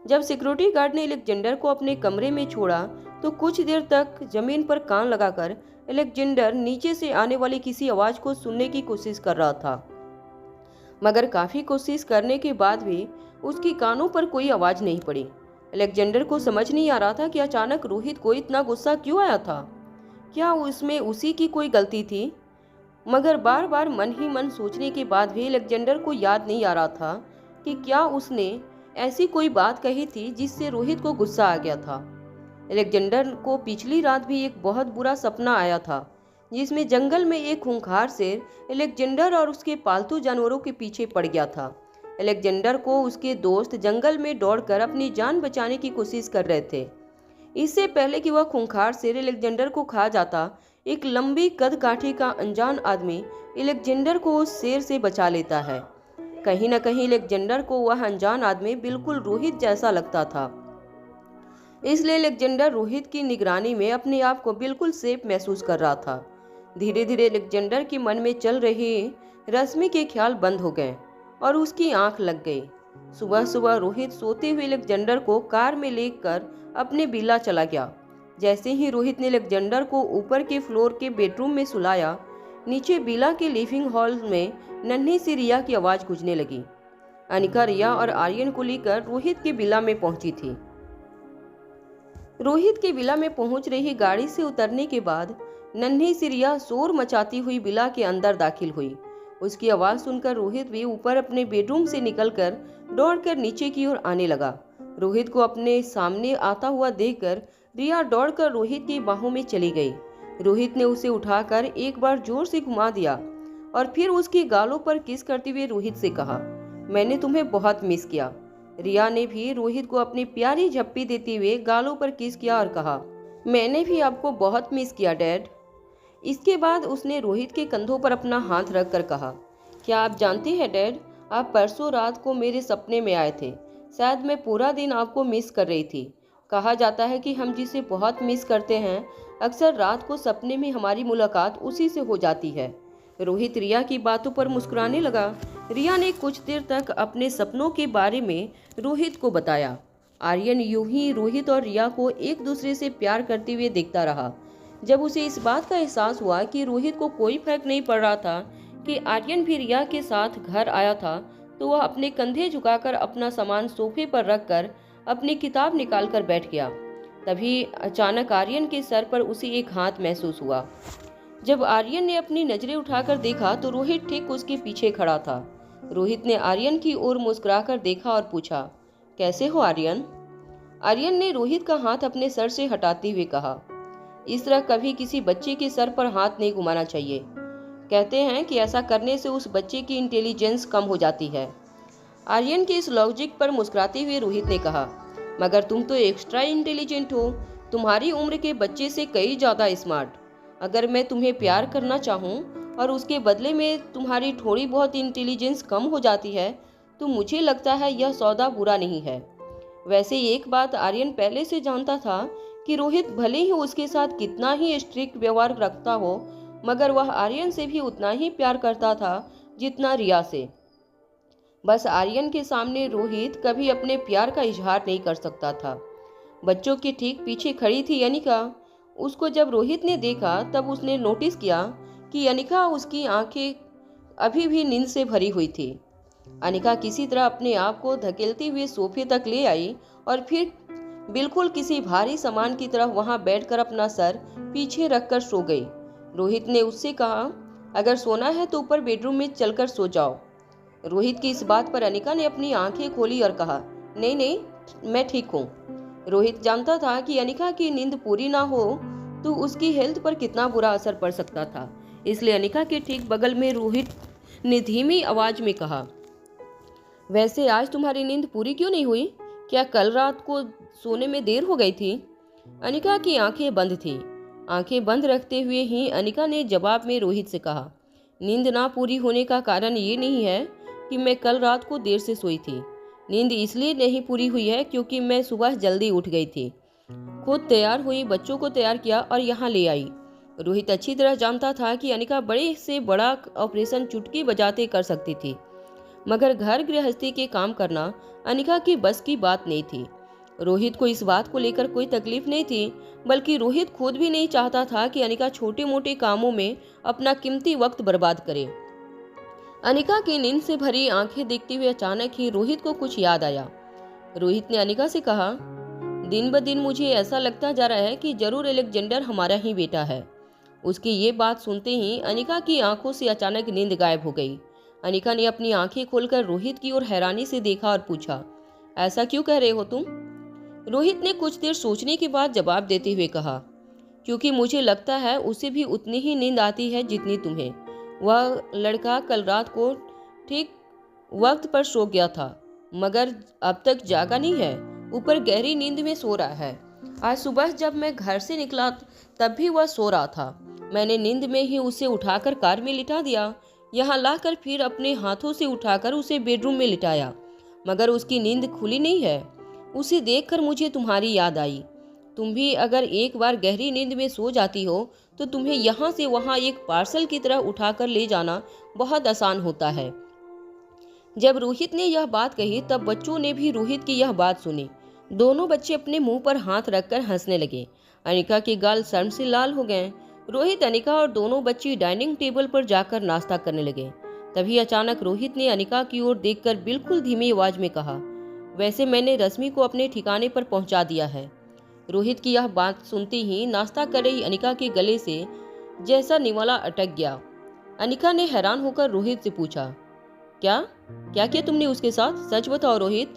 Speaker 1: जब सिक्योरिटी गार्ड ने एलेक्जेंडर को अपने कमरे में छोड़ा तो कुछ देर तक जमीन पर कान लगाकर एलेक्जेंडर नीचे से आने वाली किसी आवाज़ को सुनने की कोशिश कर रहा था, मगर काफ़ी कोशिश करने के बाद भी उसकी कानों पर कोई आवाज़ नहीं पड़ी। एलेक्जेंडर को समझ नहीं आ रहा था कि अचानक रोहित को इतना गुस्सा क्यों आया था। क्या उसमें उसी की कोई गलती थी? मगर बार बार मन ही मन सोचने के बाद भी एलेक्जेंडर को याद नहीं आ रहा था कि क्या उसने ऐसी कोई बात कही थी जिससे रोहित को गुस्सा आ गया था। एलेक्जेंडर को पिछली रात भी एक बहुत बुरा सपना आया था, जिसमें जंगल में एक खूंखार शेर एलेक्जेंडर और उसके पालतू जानवरों के पीछे पड़ गया था। एलेक्जेंडर को उसके दोस्त जंगल में दौड़कर अपनी जान बचाने की कोशिश कर रहे थे। इससे पहले कि वह खूंखार शेर एलेक्जेंडर को खा जाता, एक लंबी कदकाठी का अनजान आदमी एलेक्जेंडर को उस शेर से बचा लेता है। कहीं न कहीं एलेक्जेंडर को वह अनजान आदमी बिल्कुल रोहित जैसा लगता था, इसलिए एलेक्जेंडर रोहित की निगरानी में अपने आप को बिल्कुल सेफ महसूस कर रहा था। धीरे धीरे अलेक्जेंडर के मन में चल रहे रश्मि के ख्याल बंद हो गए और उसकी आंख लग गई। सुबह सुबह रोहित सोते हुए अलेक्जेंडर को कार में लेकर अपने विला चला गया। जैसे ही रोहित ने अलेक्जेंडर को ऊपर के फ्लोर के बेडरूम में सुलाया, नीचे विला के लिविंग हॉल में नन्ही सी रिया की आवाज गूंजने लगी। अनिका रिया और आर्यन को लेकर रोहित के विला में पहुंची थी। रोहित के विला में पहुंच रही गाड़ी से उतरने के बाद नन्ही सी रिया शोर मचाती हुई विला के अंदर दाखिल हुई। उसकी आवाज सुनकर रोहित भी ऊपर अपने बेडरूम से निकलकर दौड़कर नीचे की ओर आने लगा। रोहित को अपने सामने आता हुआ देखकर रिया दौड़कर रोहित की बाहों में चली गई। रोहित ने उसे उठाकर एक बार जोर से घुमा दिया और फिर उसकी गालों पर किस करते हुए रोहित से कहा, मैंने तुम्हें बहुत मिस किया। रिया ने भी रोहित को अपनी प्यारी झप्पी देते हुए गालों पर किस किया और कहा, मैंने भी आपको बहुत मिस किया डैड। इसके बाद उसने रोहित के कंधों पर अपना हाथ रखकर कहा, क्या आप जानते हैं डैड, आप परसों रात को मेरे सपने में आए थे। शायद मैं पूरा दिन आपको मिस कर रही थी। कहा जाता है कि हम जिसे बहुत मिस करते हैं अक्सर रात को सपने में हमारी मुलाकात उसी से हो जाती है। रोहित रिया की बातों पर मुस्कुराने लगा। रिया ने कुछ देर तक अपने सपनों के बारे में रोहित को बताया। आर्यन यूं ही रोहित और रिया को एक दूसरे से प्यार करते हुए देखता रहा। जब उसे इस बात का एहसास हुआ कि रोहित को कोई फर्क नहीं पड़ रहा था कि आर्यन भी रिया के साथ घर आया था, तो वह अपने कंधे झुकाकर अपना सामान सोफे पर रखकर अपनी किताब निकालकर बैठ गया। तभी अचानक आर्यन के सर पर उसे एक हाथ महसूस हुआ। जब आर्यन ने अपनी नजरें उठाकर देखा तो रोहित ठीक उसके पीछे खड़ा था। रोहित ने आर्यन की ओर मुस्कुराकर देखा और पूछा, कैसे हो आर्यन? आर्यन ने रोहित का हाथ अपने सर से हटाते हुए कहा, इस तरह कभी किसी बच्चे के सर पर हाथ नहीं घुमाना चाहिए। कहते हैं कि ऐसा करने से उस बच्चे की इंटेलिजेंस कम हो जाती है। आर्यन के इस लॉजिक पर मुस्कुराते हुए रोहित ने कहा, मगर तुम तो एक्स्ट्रा इंटेलिजेंट हो, तुम्हारी उम्र के बच्चे से कई ज़्यादा स्मार्ट। अगर मैं तुम्हें प्यार करना चाहूँ और उसके बदले में तुम्हारी थोड़ी बहुत इंटेलिजेंस कम हो जाती है तो मुझे लगता है यह सौदा बुरा नहीं है। वैसे एक बात आर्यन पहले से जानता था कि रोहित भले ही उसके साथ कितना ही स्ट्रिक्ट व्यवहार रखता हो, मगर वह आर्यन से भी उतना ही प्यार करता था जितना रिया से। बस आर्यन के सामने रोहित कभी अपने प्यार का इजहार नहीं कर सकता था। बच्चों के ठीक पीछे खड़ी थी अनिका। उसको जब रोहित ने देखा तब उसने नोटिस किया कि अनिका उसकी आंखें अभी भी नींद से भरी हुई थी। अनिका किसी तरह अपने आप को धकेलते हुए सोफे तक ले आई और फिर बिल्कुल किसी भारी सामान की तरह वहां बैठकर अपना सर पीछे रखकर सो गई। रोहित ने उससे कहा, अगर सोना है तो ऊपर बेडरूम में चलकर सो जाओ। रोहित की इस बात पर अनिका ने अपनी आंखें खोली और कहा, नहीं नहीं, मैं ठीक हूँ। रोहित जानता था कि अनिका की नींद पूरी ना हो तो उसकी हेल्थ पर कितना बुरा असर पड़ सकता था, इसलिए अनिका के ठीक बगल में रोहित ने धीमी आवाज में कहा, वैसे आज तुम्हारी नींद पूरी क्यों नहीं हुई? क्या कल रात को सोने में देर हो गई थी? अनिका की आंखें बंद थी। आंखें बंद रखते हुए ही अनिका ने जवाब में रोहित से कहा, नींद ना पूरी होने का कारण ये नहीं है कि मैं कल रात को देर से सोई थी। नींद इसलिए नहीं पूरी हुई है क्योंकि मैं सुबह जल्दी उठ गई थी, खुद तैयार हुई, बच्चों को तैयार किया और यहाँ ले आई। रोहित अच्छी तरह जानता था कि अनिका बड़े से बड़ा ऑपरेशन चुटकी बजाते कर सकती थी, मगर घर गृहस्थी के काम करना अनिका की बस की बात नहीं थी। रोहित को इस बात को लेकर कोई तकलीफ नहीं थी, बल्कि रोहित खुद भी नहीं चाहता था कि अनिका छोटे मोटे कामों में अपना कीमती वक्त बर्बाद करे। अनिका की नींद से भरी आंखें देखते हुए अचानक ही रोहित को कुछ याद आया। रोहित ने अनिका से कहा, दिन ब दिन मुझे ऐसा लगता जा रहा है कि जरूर अलेक्जेंडर हमारा ही बेटा है। उसकी ये बात सुनते ही अनिका की आंखों से अचानक नींद गायब हो गई। अनिका ने अपनी आंखें खोलकर रोहित की ओर हैरानी से देखा और पूछा, ऐसा क्यों कह रहे हो तुम? रोहित ने कुछ देर सोचने के बाद जवाब देते हुए कहा, क्योंकि मुझे लगता है उसे भी उतनी ही नींद आती है जितनी तुम्हें। वह लड़का कल रात को ठीक वक्त पर सो गया था, मगर अब तक जागा नहीं है, ऊपर गहरी नींद में सो रहा है। आज सुबह जब मैं घर से निकला तब भी वह सो रहा था। मैंने नींद में ही उसे उठाकर कार में लिटा दिया, यहाँ लाकर फिर अपने हाथों से उठाकर उसे बेडरूम में लिटाया, मगर उसकी नींद खुली नहीं है। उसे देखकर मुझे तुम्हारी याद आई। तुम भी अगर एक बार गहरी नींद में सो जाती हो तो तुम्हें यहाँ से वहाँ एक पार्सल की तरह उठाकर ले जाना बहुत आसान होता है। जब रोहित ने यह बात कही तब बच्चों ने भी रोहित की यह बात सुनी। दोनों बच्चे अपने मुंह पर हाथ रखकर हंसने लगे। अनिका के गाल शर्म से लाल हो गए। रोहित, अनिका और दोनों बच्ची डाइनिंग टेबल पर जाकर नाश्ता करने लगे। तभी अचानक रोहित ने अनिका की ओर देखकर बिल्कुल धीमी आवाज में कहा, वैसे मैंने रश्मि को अपने ठिकाने पर पहुंचा दिया है। रोहित की यह बात सुनते ही नाश्ता कर रही अनिका के गले से जैसा निवाला अटक गया। अनिका ने हैरान होकर रोहित से पूछा, क्या क्या किया तुमने उसके साथ? सच बताओ रोहित।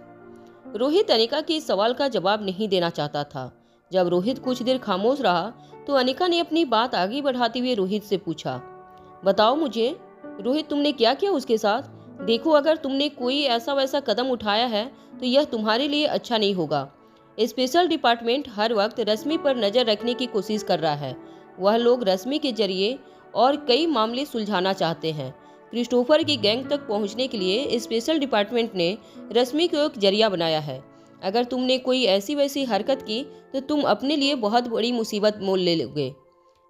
Speaker 1: रोहित अनिका के इस सवाल का जवाब नहीं देना चाहता था। जब रोहित कुछ देर खामोश रहा तो अनिका ने अपनी बात आगे बढ़ाते हुए रोहित से पूछा, बताओ मुझे रोहित, तुमने क्या किया उसके साथ? देखो, अगर तुमने कोई ऐसा वैसा कदम उठाया है तो यह तुम्हारे लिए अच्छा नहीं होगा। स्पेशल डिपार्टमेंट हर वक्त रश्मि पर नजर रखने की कोशिश कर रहा है। वह लोग रश्मि के जरिए और कई मामले सुलझाना चाहते हैं। क्रिस्टोफर की गैंग तक पहुंचने के लिए स्पेशल डिपार्टमेंट ने रश्मि को एक जरिया बनाया है। अगर तुमने कोई ऐसी वैसी हरकत की तो तुम अपने लिए बहुत बड़ी मुसीबत मोल ले लोगे।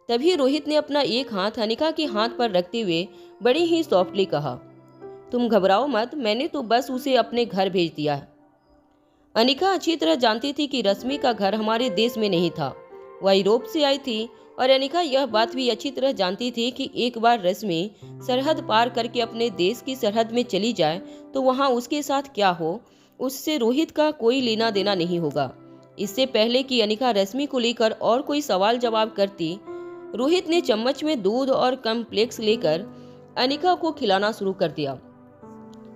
Speaker 1: तभी रोहित ने अपना एक हाथ अनिका के हाथ पर रखते हुए बड़ी ही सॉफ्टली कहा, तुम घबराओ मत, मैंने तो बस उसे अपने घर भेज दिया है। अनिका अच्छी तरह जानती थी कि रश्मि का घर हमारे देश में नहीं था, वह यूरोप से आई थी। और अनिका यह बात भी अच्छी तरह जानती थी कि एक बार रश्मि सरहद पार करके अपने देश की सरहद में चली जाए तो वहां उसके साथ क्या हो, उससे रोहित का कोई लेना देना नहीं होगा। इससे पहले कि अनिका रश्मि को लेकर और कोई सवाल जवाब करती, रोहित ने चम्मच में दूध और कॉर्नफ्लेक्स लेकर अनिका को खिलाना शुरू कर दिया।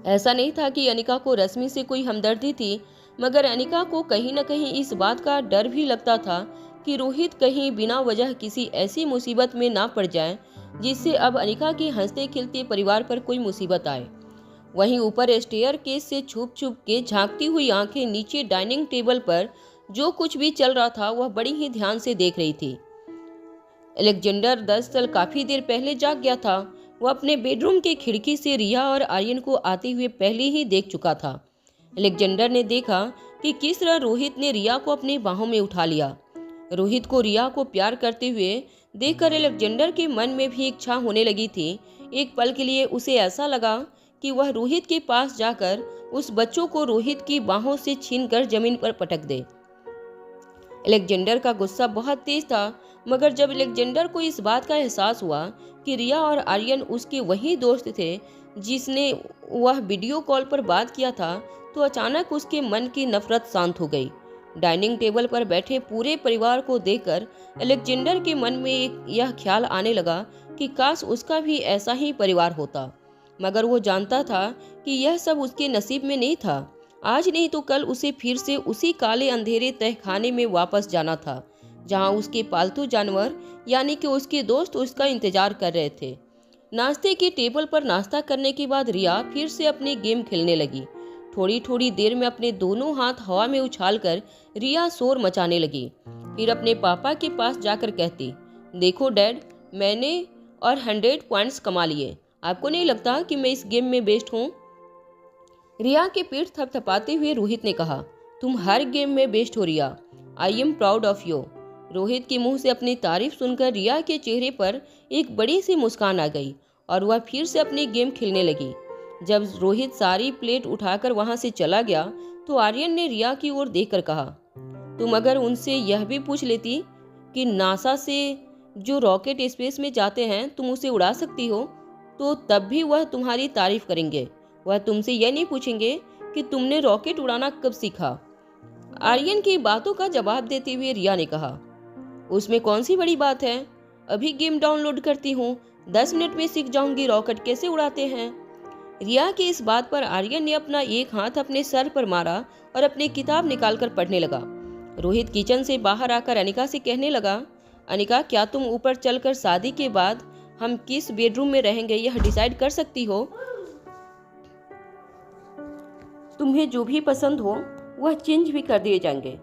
Speaker 1: ऐसा नहीं था कि अनिका को रश्मि से कोई हमदर्दी थी, मगर अनिका को कहीं न कहीं इस बात का डर भी लगता था कि रोहित कहीं बिना वजह किसी ऐसी मुसीबत में ना पड़ जाए जिससे अब अनिका के हंसते खिलते परिवार पर कोई मुसीबत आए। वहीं ऊपर स्टेयर केस से छुप छुप के झांकती हुई आंखें नीचे डाइनिंग टेबल पर जो कुछ भी चल रहा था वह बड़ी ही ध्यान से देख रही थी। अलेक्जेंडर दरअसल काफी देर पहले जाग गया था। वह अपने बेडरूम के खिड़की से रिया और आर्यन को आते हुए पहले ही देख चुका था। अलेक्जेंडर ने देखा कि किस तरह रोहित ने रिया को अपनी बाहों में उठा लिया। रोहित को रिया को प्यार करते हुए देखकर अलेक्जेंडर के मन में भी इच्छा होने लगी थी। एक पल के लिए उसे ऐसा लगा कि वह रोहित के पास जाकर उस बच्चों को रोहित की बाहों से छीनकर जमीन पर पटक दे। अलेक्जेंडर का गुस्सा बहुत तेज था, मगर जब अलेक्जेंडर को इस बात का एहसास हुआ कि रिया और आर्यन उसके वही दोस्त थे जिसने वह वीडियो कॉल पर बात किया था, तो अचानक उसके मन की नफरत शांत हो गई। डाइनिंग टेबल पर बैठे पूरे परिवार को देखकर अलेक्जेंडर के मन में यह ख्याल आने लगा कि काश उसका भी ऐसा ही परिवार होता। मगर वो जानता था कि यह सब उसके नसीब में नहीं था। आज नहीं तो कल उसे फिर से उसी काले अंधेरे तहखाने में वापस जाना था, जहां उसके पालतू जानवर यानी कि उसके दोस्त उसका इंतजार कर रहे थे। नाश्ते की टेबल पर नाश्ता करने के बाद रिया फिर से अपनी गेम खेलने लगी। थोड़ी थोड़ी देर में अपने दोनों हाथ हवा में उछालकर रिया शोर मचाने लगी। फिर अपने पापा के पास जाकर कहती, देखो डैड, मैंने और 100 पॉइंट्स कमा लिए। आपको नहीं लगता कि मैं इस गेम में बेस्ट हूँ? रिया के पीठ थपथपाते हुए रोहित ने कहा, तुम हर गेम में बेस्ट हो Riya. I am proud of you. Rohit के मुंह से अपनी तारीफ सुनकर रिया के चेहरे पर एक बड़ी सी मुस्कान आ गई और वह फिर से अपनी गेम खेलने लगी। जब रोहित सारी प्लेट उठाकर वहां से चला गया तो आर्यन ने रिया की ओर देखकर कहा, तुम अगर उनसे यह भी पूछ लेती कि नासा से जो रॉकेट स्पेस में जाते हैं तुम उसे उड़ा सकती हो, तो तब भी वह तुम्हारी तारीफ करेंगे। वह तुमसे यह नहीं पूछेंगे कि तुमने रॉकेट उड़ाना कब सीखा। आर्यन की बातों का जवाब देते हुए रिया ने कहा, उसमें कौन सी बड़ी बात है, अभी गेम डाउनलोड करती हूँ, 10 मिनट में सीख जाऊंगी रॉकेट कैसे उड़ाते हैं। रिया की इस बात पर आर्यन ने अपना एक हाथ अपने सर पर मारा और अपनी किताब निकालकर पढ़ने लगा। रोहित किचन से बाहर आकर अनिका से कहने लगा, अनिका, क्या तुम ऊपर चलकर शादी के बाद हम किस बेडरूम में रहेंगे यह डिसाइड कर सकती हो? तुम्हें जो भी पसंद हो वह चेंज भी कर दिए जाएंगे,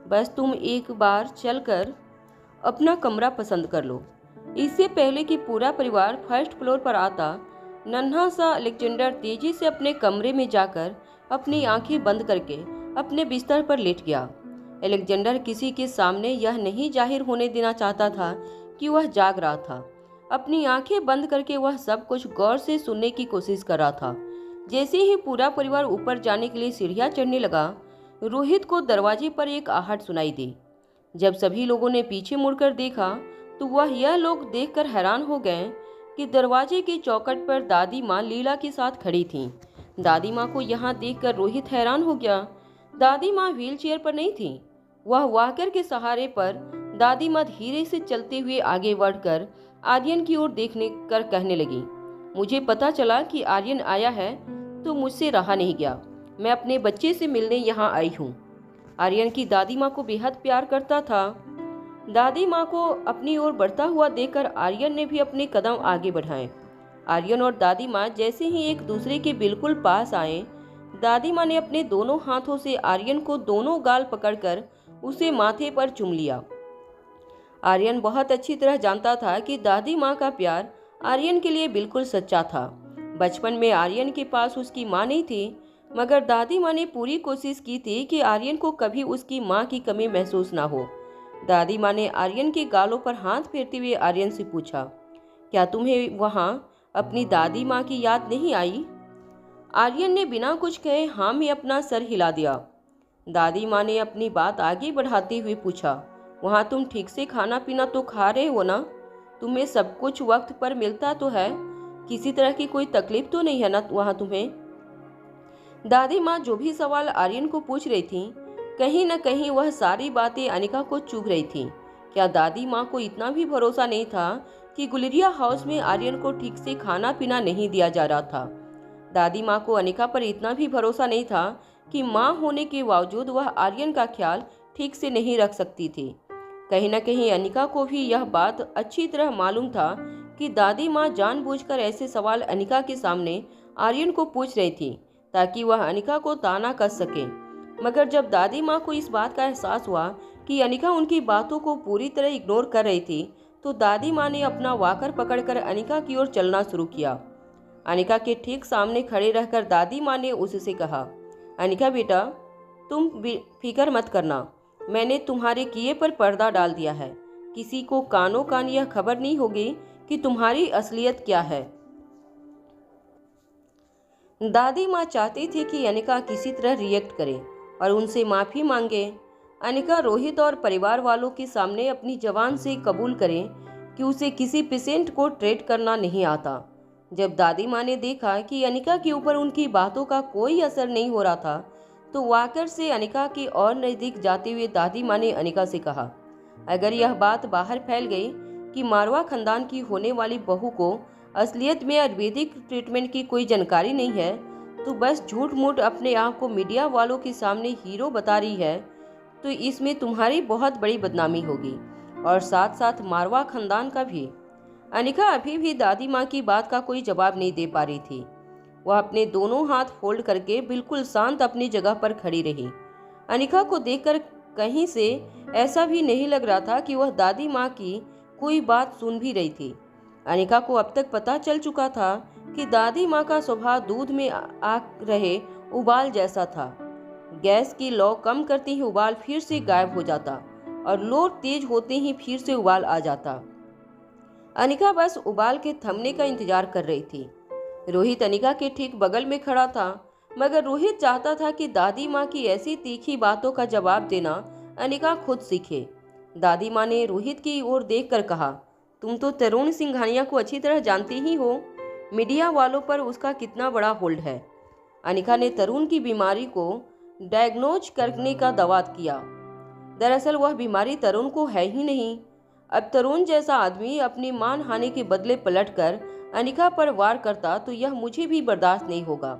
Speaker 1: बस तुम एक बार चलकर अपना कमरा पसंद कर लो। इससे पहले कि पूरा परिवार फर्स्ट फ्लोर पर आता, नन्हा सा अलेक्जेंडर तेजी से अपने कमरे में जाकर अपनी आंखें बंद करके अपने बिस्तर पर लेट गया। अलेक्जेंडर किसी के सामने यह नहीं जाहिर होने देना चाहता था कि वह जाग रहा था। अपनी आंखें बंद करके वह सब कुछ गौर से सुनने की कोशिश कर रहा था। जैसे ही पूरा परिवार ऊपर जाने के लिए सीढ़ियां चढ़ने लगा, रोहित को दरवाजे पर एक आहट सुनाई दी। जब सभी लोगों ने पीछे मुड़कर देखा तो वह यह लोग देखकर हैरान हो गए कि दरवाजे की चौखट पर दादी माँ लीला के साथ खड़ी थीं। दादी माँ को यहाँ देखकर रोहित हैरान हो गया। दादी माँ व्हीलचेयर पर नहीं थीं। वह वॉकर के सहारे पर दादी माँ धीरे से चलते हुए आगे बढ़कर आर्यन की ओर देखने कर कहने लगी, मुझे पता चला कि आर्यन आया है तो मुझसे रहा नहीं गया। मैं अपने बच्चे से मिलने यहाँ आई हूँ। आर्यन की दादी माँ को बेहद प्यार करता था। दादी माँ को अपनी ओर बढ़ता हुआ देखकर आर्यन ने भी अपने कदम आगे बढ़ाए। आर्यन और दादी माँ जैसे ही एक दूसरे के बिल्कुल पास आए, दादी माँ ने अपने दोनों हाथों से आर्यन को दोनों गाल पकड़कर उसे माथे पर चूम लिया। आर्यन बहुत अच्छी तरह जानता था कि दादी माँ का प्यार आर्यन के लिए बिल्कुल सच्चा था। बचपन में आर्यन के पास उसकी माँ नहीं थी, मगर दादी माँ ने पूरी कोशिश की थी कि आर्यन को कभी उसकी माँ की कमी महसूस ना हो। दादी माँ ने आर्यन के गालों पर हाथ फेरते हुए आर्यन से पूछा, क्या तुम्हें वहाँ अपनी दादी माँ की याद नहीं आई? आर्यन ने बिना कुछ कहे हाँ में अपना सर हिला दिया। दादी माँ ने अपनी बात आगे बढ़ाते हुए पूछा, वहाँ तुम ठीक से खाना पीना तो खा रहे हो ना? तुम्हें सब कुछ वक्त पर मिलता तो है? किसी तरह की कोई तकलीफ तो नहीं है ना वहाँ तुम्हें? दादी माँ जो भी सवाल आर्यन को पूछ रही थी, कहीं न कहीं वह सारी बातें अनिका को चुभ रही थी। क्या दादी माँ को इतना भी भरोसा नहीं था कि गुलेरिया हाउस में आर्यन को ठीक से खाना पीना नहीं दिया जा रहा था? दादी माँ को अनिका पर इतना भी भरोसा नहीं था कि माँ होने के बावजूद वह आर्यन का ख्याल ठीक से नहीं रख सकती थी। कहीं न कहीं अनिका को भी यह बात अच्छी तरह मालूम था कि दादी माँ जानबूझकर ऐसे सवाल अनिका के सामने आर्यन को पूछ रही थी ताकि वह अनिका को ताना कस सके। मगर जब दादी माँ को इस बात का एहसास हुआ कि अनिका उनकी बातों को पूरी तरह इग्नोर कर रही थी, तो दादी माँ ने अपना वॉकर पकड़कर अनिका की ओर चलना शुरू किया। अनिका के ठीक सामने खड़े रहकर दादी माँ ने उससे कहा, अनिका बेटा, तुम फिक्र मत करना, मैंने तुम्हारे किए पर पर्दा डाल दिया है। किसी को कानों कान यह खबर नहीं होगी कि तुम्हारी असलियत क्या है। दादी माँ चाहती थी कि अनिका किसी तरह रिएक्ट करे और उनसे माफ़ी मांगे। अनिका रोहित और परिवार वालों के सामने अपनी जबान से कबूल करे कि उसे किसी पेशेंट को ट्रीट करना नहीं आता। जब दादी माँ ने देखा कि अनिका के ऊपर उनकी बातों का कोई असर नहीं हो रहा था, तो वॉकर से अनिका के और नज़दीक जाते हुए दादी माँ ने अनिका से कहा, अगर यह बात बाहर फैल गई कि मारवा खानदान की होने वाली बहू को असलियत में आयुर्वेदिक ट्रीटमेंट की कोई जानकारी नहीं है, तो बस झूठ मूठ अपने आप को मीडिया वालों के सामने हीरो बता रही है, तो इसमें तुम्हारी बहुत बड़ी बदनामी होगी और साथ साथ मारवा खानदान का भी। अनिका अभी भी दादी माँ की बात का कोई जवाब नहीं दे पा रही थी। वह अपने दोनों हाथ फोल्ड करके बिल्कुल शांत अपनी जगह पर खड़ी रही। अनिका को देखकर कहीं से ऐसा भी नहीं लग रहा था कि वह दादी माँ की कोई बात सुन भी रही थी। अनिका को अब तक पता चल चुका था कि दादी माँ का स्वभाव दूध में आ रहे उबाल जैसा था। गैस की लौ कम करते ही उबाल फिर से गायब हो जाता और लो तेज होते ही फिर से उबाल आ जाता। अनिका बस उबाल के थमने का इंतजार कर रही थी। रोहित अनिका के ठीक बगल में खड़ा था, मगर रोहित चाहता था कि दादी माँ की ऐसी तीखी बातों का जवाब देना अनिका खुद सीखे। दादी माँ ने रोहित की ओर देखकर कहा, तुम तो तरुण सिंघानिया को अच्छी तरह जानती ही हो, मीडिया वालों पर उसका कितना बड़ा होल्ड है। अनिका ने तरुण की बीमारी को डायग्नोज करने का दावा किया। दरअसल वह बीमारी तरुण को है ही नहीं। अब तरुण जैसा आदमी अपनी मान हानि के बदले पलटकर अनिका पर वार करता तो यह मुझे भी बर्दाश्त नहीं होगा।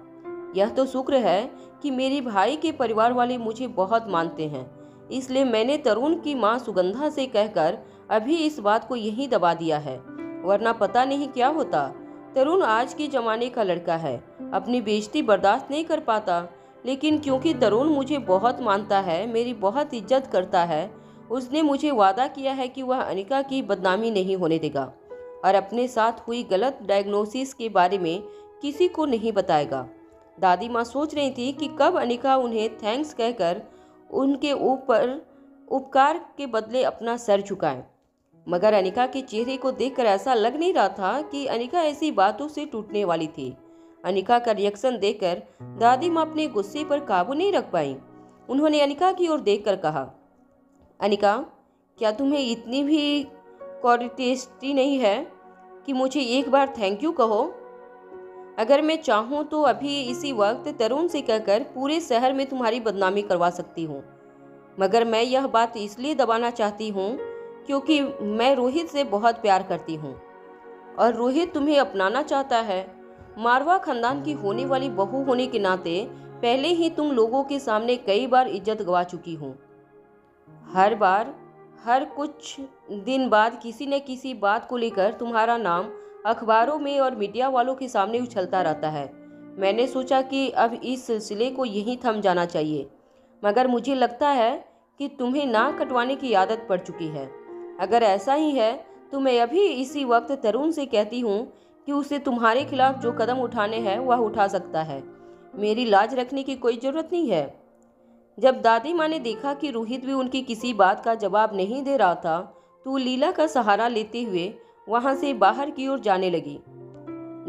Speaker 1: यह तो शुक्र है कि मेरे भाई के परिवार वाले मुझे बहुत मानते हैं, इसलिए मैंने तरुण की मां सुगंधा से कहकर अभी इस बात को यहीं दबा दिया है, वरना पता नहीं क्या होता। तरुण आज के जमाने का लड़का है, अपनी बेइज्जती बर्दाश्त नहीं कर पाता, लेकिन क्योंकि तरुण मुझे बहुत मानता है, मेरी बहुत इज्जत करता है, उसने मुझे वादा किया है कि वह अनिका की बदनामी नहीं होने देगा और अपने साथ हुई गलत डायग्नोसिस के बारे में किसी को नहीं बताएगा। दादी माँ सोच रही थी कि कब अनिका उन्हें थैंक्स कहकर उनके ऊपर उपकार के बदले अपना सर झुकाएं। मगर अनिका के चेहरे को देखकर ऐसा लग नहीं रहा था कि अनिका ऐसी बातों से टूटने वाली थी। अनिका का रिएक्शन देखकर दादी माँ अपने गुस्से पर काबू नहीं रख पाई। उन्होंने अनिका की ओर देखकर कहा, अनिका, क्या तुम्हें इतनी भी क्यूरियोसिटी नहीं है कि मुझे एक बार थैंक यू कहो? अगर मैं चाहूँ तो अभी इसी वक्त तरुण से कहकर पूरे शहर में तुम्हारी बदनामी करवा सकती हूँ, मगर मैं यह बात इसलिए दबाना चाहती हूँ क्योंकि मैं रोहित से बहुत प्यार करती हूँ और रोहित तुम्हें अपनाना चाहता है। मारवा खानदान की होने वाली बहू होने के नाते पहले ही तुम लोगों के सामने कई बार इज्जत गवा चुकी हूँ। हर कुछ दिन बाद किसी न किसी बात को लेकर तुम्हारा नाम अखबारों में और मीडिया वालों के सामने उछलता रहता है। मैंने सोचा कि अब इस सिलसिले को यहीं थम जाना चाहिए, मगर मुझे लगता है कि तुम्हें नाक कटवाने की आदत पड़ चुकी है। अगर ऐसा ही है तो मैं अभी इसी वक्त तरुण से कहती हूँ कि उसे तुम्हारे खिलाफ जो कदम उठाने हैं वह उठा सकता है। मेरी लाज रखने की कोई ज़रूरत नहीं है। जब दादी माँ ने देखा कि रोहित भी उनकी किसी बात का जवाब नहीं दे रहा था तो लीला का सहारा लेते हुए वहाँ से बाहर की ओर जाने लगी।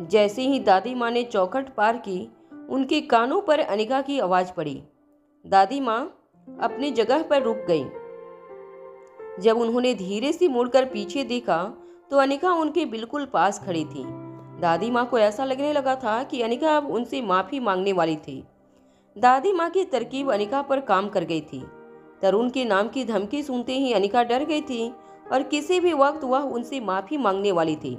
Speaker 1: जैसे ही दादी माँ ने चौखट पार की, उनके कानों पर अनिका की आवाज़ पड़ी। दादी माँ अपनी जगह पर रुक गई। जब उन्होंने धीरे से मुड़कर पीछे देखा तो अनिका उनके बिल्कुल पास खड़ी थी। दादी माँ को ऐसा लगने लगा था कि अनिका अब उनसे माफ़ी मांगने वाली थी। दादी माँ की तरकीब अनिका पर काम कर गई थी। तरुण के नाम की धमकी सुनते ही अनिका डर गई थी और किसी भी वक्त वह उनसे माफ़ी मांगने वाली थी।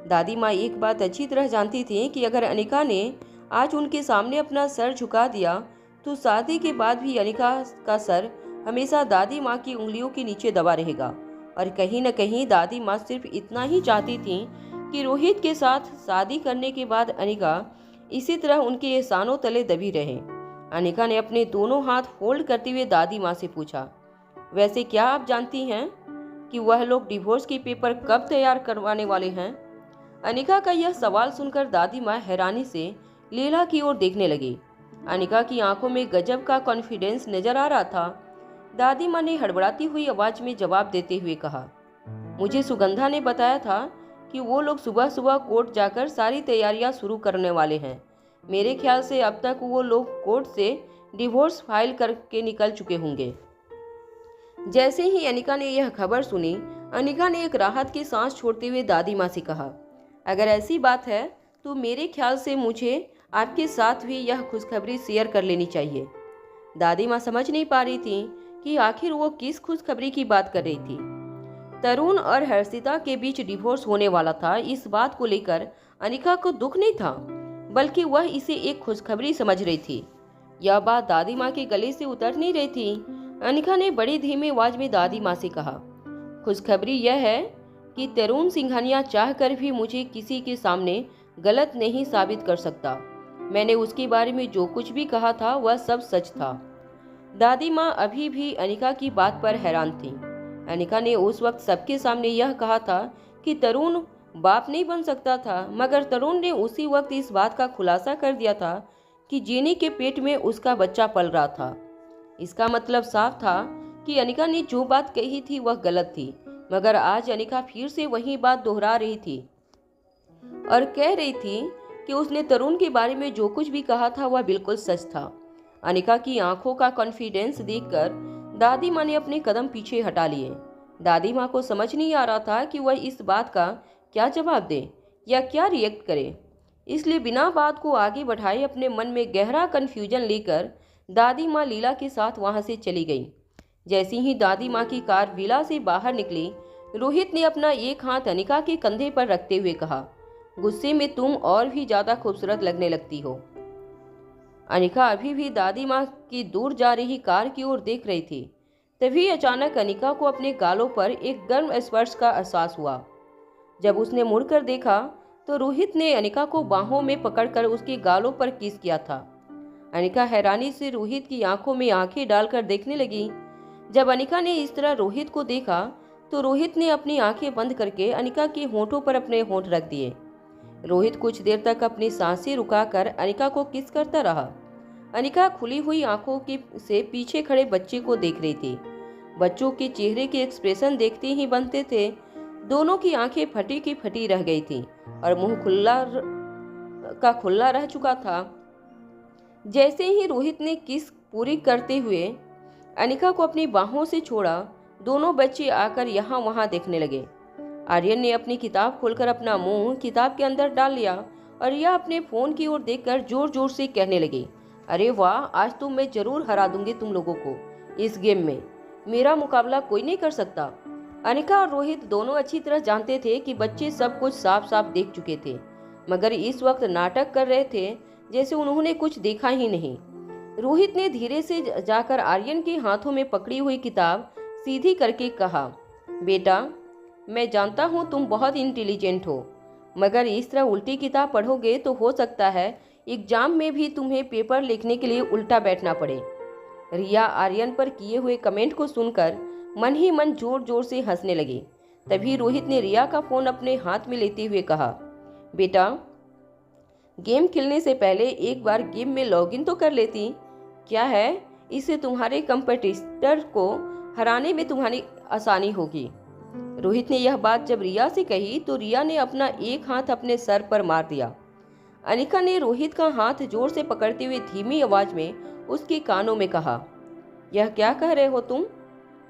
Speaker 1: दादी माँ एक बात अच्छी तरह जानती थी कि अगर अनिका ने आज उनके सामने अपना सर झुका दिया तो शादी के बाद भी अनिका का सर हमेशा दादी माँ की उंगलियों के नीचे दबा रहेगा। और कहीं न कहीं दादी माँ सिर्फ इतना ही चाहती थी कि रोहित के साथ शादी करने के बाद अनिका इसी तरह उनके एहसानों तले दबी रहे। अनिका ने अपने दोनों हाथ फोल्ड करते हुए दादी माँ से पूछा, वैसे क्या आप जानती हैं कि वह लोग डिवोर्स की पेपर कब तैयार करवाने वाले हैं? अनिका का यह सवाल सुनकर दादी माँ हैरानी से लीला की ओर देखने लगी। अनिका की आंखों में गजब का कॉन्फिडेंस नजर आ रहा था। दादी माँ ने हड़बड़ाती हुई आवाज में जवाब देते हुए कहा, मुझे सुगंधा ने बताया था कि वो लोग सुबह सुबह कोर्ट जाकर सारी तैयारियां शुरू करने वाले हैं। मेरे ख्याल से अब तक वो लोग कोर्ट से डिवोर्स फाइल करके निकल चुके होंगे। जैसे ही अनिका ने यह खबर सुनी, अनिका ने एक राहत की सांस छोड़ते हुए दादी माँ से कहा, अगर ऐसी बात है तो मेरे ख्याल से मुझे आपके साथ भी यह खुशखबरी शेयर कर लेनी चाहिए। दादी माँ समझ नहीं पा रही थी कि आखिर वो किस खुशखबरी की बात कर रही थी। तरुण और हर्षिता के बीच डिवोर्स होने वाला था। इस बात को लेकर अनिका को दुख नहीं था, बल्कि वह इसे एक खुशखबरी समझ रही थी। यह बात दादी माँ के गले से उतर नहीं रही थी। अनिका ने बड़ी धीमी आवाज में दादी माँ से कहा, खुशखबरी यह है कि तरुण सिंघानिया चाहकर भी मुझे किसी के सामने गलत नहीं साबित कर सकता। मैंने उसके बारे में जो कुछ भी कहा था वह सब सच था। दादी माँ अभी भी अनिका की बात पर हैरान थी। अनिका ने उस वक्त सबके सामने यह कहा था कि तरुण बाप नहीं बन सकता था, मगर तरुण ने उसी वक्त इस बात का खुलासा कर दिया था कि जेनी के पेट में उसका बच्चा पल रहा था। इसका मतलब साफ था कि अनिका ने जो बात कही थी वह गलत थी, मगर आज अनिका फिर से वही बात दोहरा रही थी और कह रही थी कि उसने तरुण के बारे में जो कुछ भी कहा था वह बिल्कुल सच था। अनिका की आंखों का कॉन्फिडेंस देखकर दादी माँ ने अपने कदम पीछे हटा लिए। दादी माँ को समझ नहीं आ रहा था कि वह इस बात का क्या जवाब दे या क्या रिएक्ट करे, इसलिए बिना बात को आगे बढ़ाए अपने मन में गहरा कन्फ्यूजन लेकर दादी माँ लीला के साथ वहां से चली गई। जैसी ही दादी माँ की कार विला से बाहर निकली, रोहित ने अपना एक हाथ अनिका के कंधे पर रखते हुए कहा, गुस्से में तुम और भी ज्यादा खूबसूरत लगने लगती हो। अनिका अभी भी दादी माँ की दूर जा रही कार की ओर देख रही थी। तभी अचानक अनिका को अपने गालों पर एक गर्म स्पर्श का एहसास हुआ। जब उसने मुड़कर देखा तो रोहित ने अनिका को बाहों में पकड़कर उसके गालों पर किस किया था। अनिका हैरानी से रोहित की आंखों में आंखें डालकर देखने लगी। जब अनिका ने इस तरह रोहित को देखा तो रोहित ने अपनी आंखें बंद करके अनिका के होठों पर अपने होंठ रख दिए। रोहित कुछ देर तक अपनी सांसें रुकाकर अनिका को किस करता रहा। अनिका खुली हुई आंखों के से पीछे खड़े बच्चे को देख रही थी। बच्चों के चेहरे के एक्सप्रेशन देखते ही बनते थे। दोनों की आंखें फटी की फटी रह गई थीं और मुंह खुला रह चुका था। जैसे ही रोहित ने किस पूरी करते हुए अनिका को अपनी बाहों से छोड़ा, दोनों बच्चे आकर यहाँ वहाँ देखने लगे। आर्यन ने अपनी किताब खोलकर अपना मुंह किताब के अंदर डाल लिया और रिया अपने फोन की ओर देखकर जोर जोर से कहने लगी, अरे वाह, आज तो मैं जरूर हरा दूंगी तुम लोगों को इस गेम में। मेरा मुकाबला कोई नहीं कर सकता। अनिका और रोहित दोनों अच्छी तरह जानते थे कि बच्चे सब कुछ साफ साफ देख चुके थे, मगर इस वक्त नाटक कर रहे थे जैसे उन्होंने कुछ देखा ही नहीं। रोहित ने धीरे से जाकर आर्यन के हाथों में पकड़ी हुई किताब सीधी करके कहा, बेटा, मैं जानता हूँ तुम बहुत इंटेलिजेंट हो, मगर इस तरह उल्टी किताब पढ़ोगे तो हो सकता है एग्जाम में भी तुम्हें पेपर लिखने के लिए उल्टा बैठना पड़े। रिया आर्यन पर किए हुए कमेंट को सुनकर मन ही मन जोर जोर से हंसने लगी। तभी रोहित ने रिया का फोन अपने हाथ में लेते हुए कहा, बेटा, गेम खेलने से पहले एक बार गेम में लॉगिन तो कर लेती। क्या है, इससे तुम्हारे कंपटीटर को हराने में तुम्हारी आसानी होगी। रोहित ने यह बात जब रिया से कही तो रिया ने अपना एक हाथ अपने सर पर मार दिया। अनिका ने रोहित का हाथ जोर से पकड़ते हुए धीमी आवाज में उसके कानों में कहा, यह क्या कह रहे हो तुम?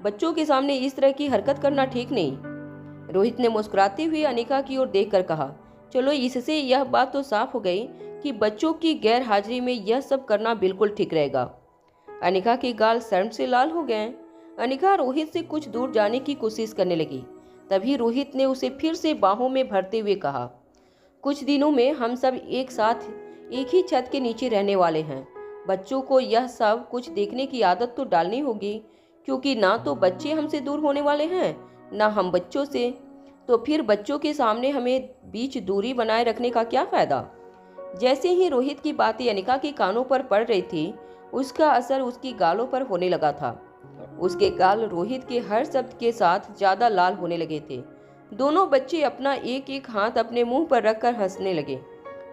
Speaker 1: बच्चों के सामने इस तरह की हरकत करना ठीक नहीं। रोहित ने मुस्कुराते हुए अनिका की ओर देखकर कहा, चलो, इससे यह बात तो साफ हो गई कि बच्चों की गैर हाजिरी में यह सब करना बिल्कुल ठीक रहेगा। अनिका के गाल शर्म से लाल हो गए। अनिका रोहित से कुछ दूर जाने की कोशिश करने लगी। तभी रोहित ने उसे फिर से बाहों में भरते हुए कहा, कुछ दिनों में हम सब एक साथ एक ही छत के नीचे रहने वाले हैं। बच्चों को यह सब कुछ देखने की आदत तो डालनी होगी, क्योंकि ना तो बच्चे हमसे दूर होने वाले हैं, ना हम बच्चों से। तो फिर बच्चों के सामने हमें बीच दूरी बनाए रखने का क्या फायदा? जैसे ही रोहित की बातें अनिका के कानों पर पड़ रही थी, उसका असर उसकी गालों पर होने लगा था। उसके गाल रोहित के हर शब्द के साथ ज्यादा लाल होने लगे थे। दोनों बच्चे अपना एक एक हाथ अपने मुंह पर रखकर हंसने लगे।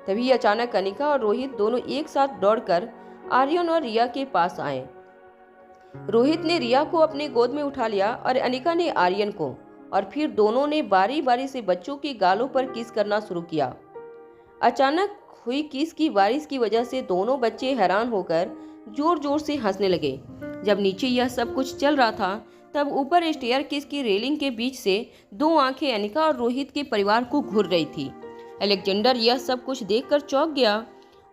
Speaker 1: तभी अचानक अनिका और रोहित दोनों एक साथ दौड़कर आर्यन और रिया के पास आए। रोहित ने रिया को अपने गोद में उठा लिया और अनिका ने आर्यन को, और फिर दोनों ने बारी बारी से बच्चों के गालों पर किस करना शुरू किया। अचानक हुई किस की बारिश की वजह से दोनों बच्चे हैरान होकर जोर जोर से हंसने लगे। जब नीचे यह सब कुछ चल रहा था, तब ऊपर स्टेयरकेस की रेलिंग के बीच से दो आंखें अनिका और रोहित के परिवार को घूर रही थी। अलेक्जेंडर यह सब कुछ देखकर चौंक गया।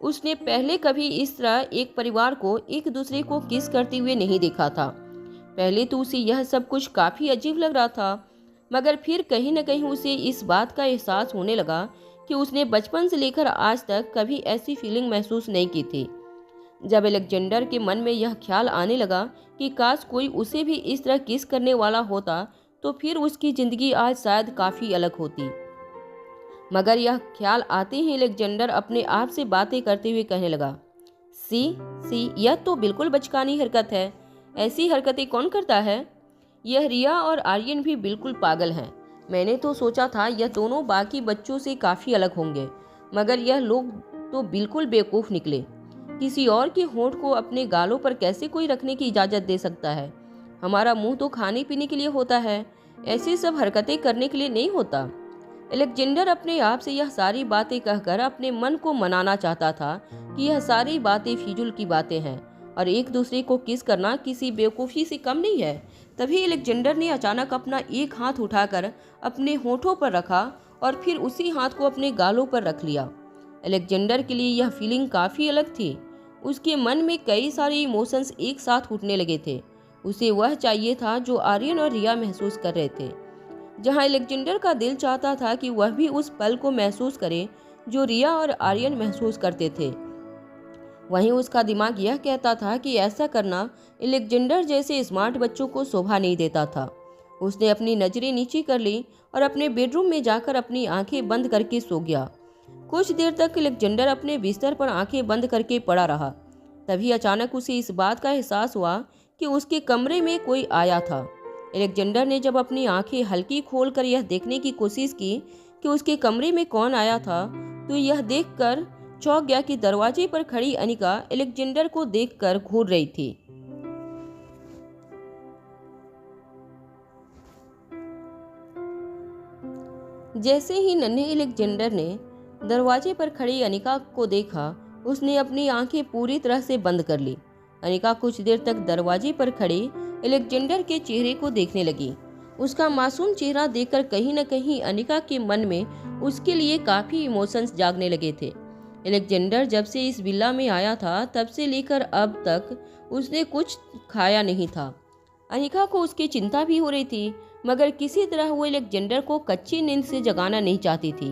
Speaker 1: उसने पहले कभी इस तरह एक परिवार को एक दूसरे को किस करते हुए नहीं देखा था। पहले तो उसे यह सब कुछ काफी अजीब लग रहा था, मगर फिर कहीं न कहीं उसे इस बात का एहसास होने लगा कि उसने बचपन से लेकर आज तक कभी ऐसी फीलिंग महसूस नहीं की थी। जब अलेक्जेंडर के मन में यह ख्याल आने लगा कि काश कोई उसे भी इस तरह किस करने वाला होता, तो फिर उसकी जिंदगी आज शायद काफी अलग होती। मगर यह ख्याल आते ही अलेक्जेंडर अपने आप से बातें करते हुए कहने लगा, सी, यह तो बिल्कुल बचकानी हरकत है। ऐसी हरकतें कौन करता है? यह रिया और आर्यन भी बिल्कुल पागल हैं। मैंने तो सोचा था यह दोनों बाकी बच्चों से काफ़ी अलग होंगे, मगर यह लोग तो बिल्कुल बेवकूफ़ निकले। किसी और के होंठ को अपने गालों पर कैसे कोई रखने की इजाज़त दे सकता है? हमारा मुंह तो खाने पीने के लिए होता है, ऐसी सब हरकतें करने के लिए नहीं होता। अलेक्जेंडर अपने आप से यह सारी बातें कहकर अपने मन को मनाना चाहता था कि यह सारी बातें फिजूल की बातें हैं और एक दूसरे को किस करना किसी बेवकूफ़ी से कम नहीं है। तभी अलेक्जेंडर ने अचानक अपना एक हाथ उठाकर अपने होठों पर रखा और फिर उसी हाथ को अपने गालों पर रख लिया। अलेक्जेंडर के लिए यह फीलिंग काफ़ी अलग थी। उसके मन में कई सारे इमोशंस एक साथ उठने लगे थे। उसे वह चाहिए था जो आर्यन और रिया महसूस कर रहे थे। जहां अलेक्जेंडर का दिल चाहता था कि वह भी उस पल को महसूस करे जो रिया और आर्यन महसूस करते थे, वहीं उसका दिमाग यह कहता था कि ऐसा करना अलेक्जेंडर जैसे स्मार्ट बच्चों को शोभा नहीं देता था। उसने अपनी नजरें नीचे कर ली और अपने बेडरूम में जाकर अपनी आंखें बंद करके सो गया। कुछ देर तक अलेक्जेंडर अपने बिस्तर पर आंखें बंद करके पड़ा रहा। तभी अचानक उसे इस बात का एहसास हुआ कि उसके कमरे में कोई आया था। अलेक्जेंडर ने जब अपनी आंखें हल्की खोलकर यह देखने की कोशिश की कि उसके कमरे में कौन आया था, तो यह देखकर चौंक गया कि दरवाजे पर खड़ी अनिका अलेक्जेंडर को देखकर घूर रही थी। जैसे ही नन्हे अलेक्जेंडर ने दरवाजे पर खड़ी अनिका को देखा, उसने अपनी आंखें पूरी तरह से बंद कर ली। अनिका कुछ देर तक दरवाजे पर खड़े अलेक्जेंडर के चेहरे को देखने लगी। उसका मासूम चेहरा देखकर कहीं न कहीं अनिका के मन में उसके लिए काफ़ी इमोशंस जागने लगे थे। अलेक्जेंडर जब से इस विला में आया था, तब से लेकर अब तक उसने कुछ खाया नहीं था। अनिका को उसकी चिंता भी हो रही थी, मगर किसी तरह वो अलेक्जेंडर को कच्ची नींद से जगाना नहीं चाहती थी।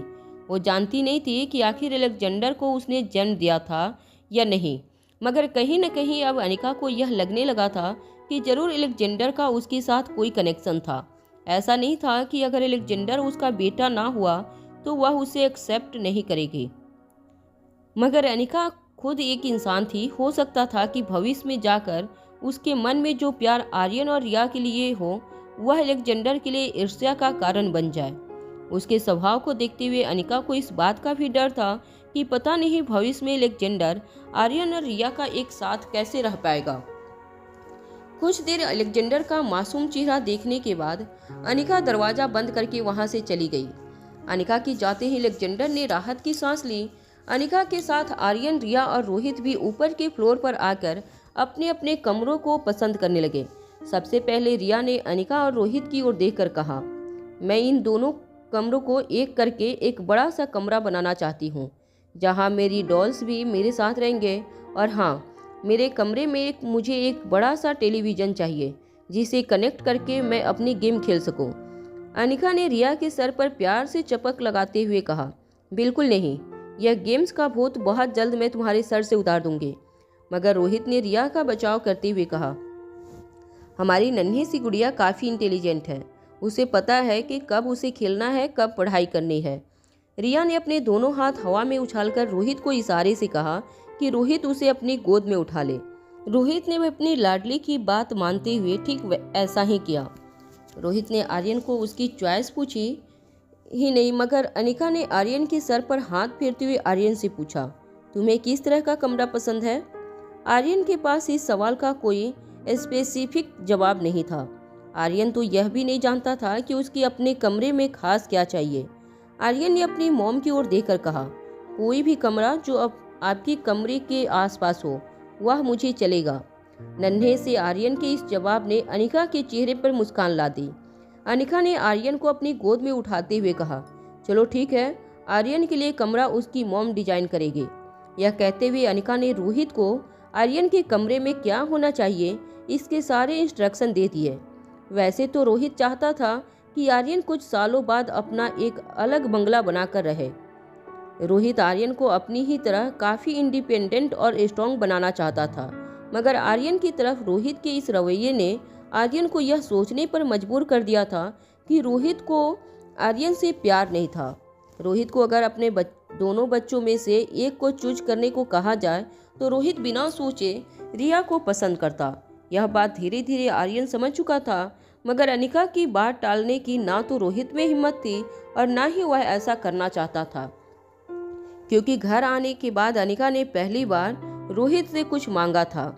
Speaker 1: वो जानती नहीं थी कि आखिर अलेक्जेंडर को उसने जन्म दिया था या नहीं, मगर कहीं न कहीं अब अनिका को यह लगने लगा था कि जरूर अलेक्जेंडर का उसके साथ कोई कनेक्शन था। ऐसा नहीं था कि अगर अलेक्जेंडर उसका बेटा ना हुआ तो वह उसे एक्सेप्ट नहीं करेगी, मगर अनिका खुद एक इंसान थी। हो सकता था कि भविष्य में जाकर उसके मन में जो प्यार आर्यन और रिया के लिए हो, वह अलेक्जेंडर के लिए ईर्ष्या का कारण बन जाए। उसके स्वभाव को देखते हुए अनिका को इस बात का भी डर था कि पता नहीं भविष्य में अलेक्जेंडर आर्यन और रिया का एक साथ कैसे रह पाएगा। कुछ देर अलेक्जेंडर का मासूम चेहरा देखने के बाद अनिका दरवाजा बंद करके वहां से चली गई। अनिका की जाते ही अलेक्जेंडर ने राहत की सांस ली। अनिका के साथ आर्यन, रिया और रोहित भी ऊपर के फ्लोर पर आकर अपने अपने कमरों को पसंद करने लगे। सबसे पहले रिया ने अनिका और रोहित की ओर देखकर कहा, मैं इन दोनों कमरों को एक करके एक बड़ा सा कमरा बनाना चाहती हूँ, जहाँ मेरी डॉल्स भी मेरे साथ रहेंगे। और हाँ, मेरे कमरे में मुझे एक बड़ा सा टेलीविज़न चाहिए, जिसे कनेक्ट करके मैं अपनी गेम खेल सकूँ। अनिका ने रिया के सर पर प्यार से चपक लगाते हुए कहा, बिल्कुल नहीं, यह गेम्स का भूत बहुत जल्द मैं तुम्हारे सर से उतार दूंगी। मगर रोहित ने रिया का बचाव करते हुए कहा, हमारी नन्ही सी गुड़िया काफ़ी इंटेलिजेंट है, उसे पता है कि कब उसे खेलना है, कब पढ़ाई करनी है। रिया ने अपने दोनों हाथ हवा में उछालकर रोहित को इशारे से कहा कि रोहित उसे अपनी गोद में उठा ले। रोहित ने अपनी लाडली की बात मानते हुए ठीक ऐसा ही किया। रोहित ने आर्यन को उसकी चॉइस पूछी ही नहीं, मगर अनिका ने आर्यन के सर पर हाथ फेरते हुए आर्यन से पूछा, तुम्हें किस तरह का कमरा पसंद है? आर्यन के पास इस सवाल का कोई स्पेसिफिक जवाब नहीं था। आर्यन तो यह भी नहीं जानता था कि उसके अपने कमरे में खास क्या चाहिए। आर्यन ने अपनी मॉम की ओर देखकर कहा, कोई भी कमरा जो अब आपके कमरे के आसपास हो, वह मुझे चलेगा। नन्हे से आर्यन के इस जवाब ने अनिका के चेहरे पर मुस्कान ला दी। अनिका ने आर्यन को अपनी गोद में उठाते हुए कहा, चलो ठीक है, आर्यन के लिए कमरा उसकी मॉम डिजाइन करेगी। यह कहते हुए अनिका ने रोहित को आर्यन के कमरे में क्या होना चाहिए इसके सारे इंस्ट्रक्शन दे दिए। वैसे तो रोहित चाहता था कि आर्यन कुछ सालों बाद अपना एक अलग बंगला बनाकर रहे। रोहित आर्यन को अपनी ही तरह काफ़ी इंडिपेंडेंट और स्ट्रॉन्ग बनाना चाहता था, मगर आर्यन की तरफ रोहित के इस रवैये ने आर्यन को यह सोचने पर मजबूर कर दिया था कि रोहित को आर्यन से प्यार नहीं था। रोहित को अगर अपने दोनों बच्चों में से एक को चूज करने को कहा जाए तो रोहित बिना सोचे रिया को पसंद करता। यह बात धीरे धीरे आर्यन समझ चुका था, मगर अनिका की बात टालने की ना तो रोहित में हिम्मत थी और ना ही वह ऐसा करना चाहता था, क्योंकि घर आने के बाद अनिका ने पहली बार रोहित से कुछ मांगा था।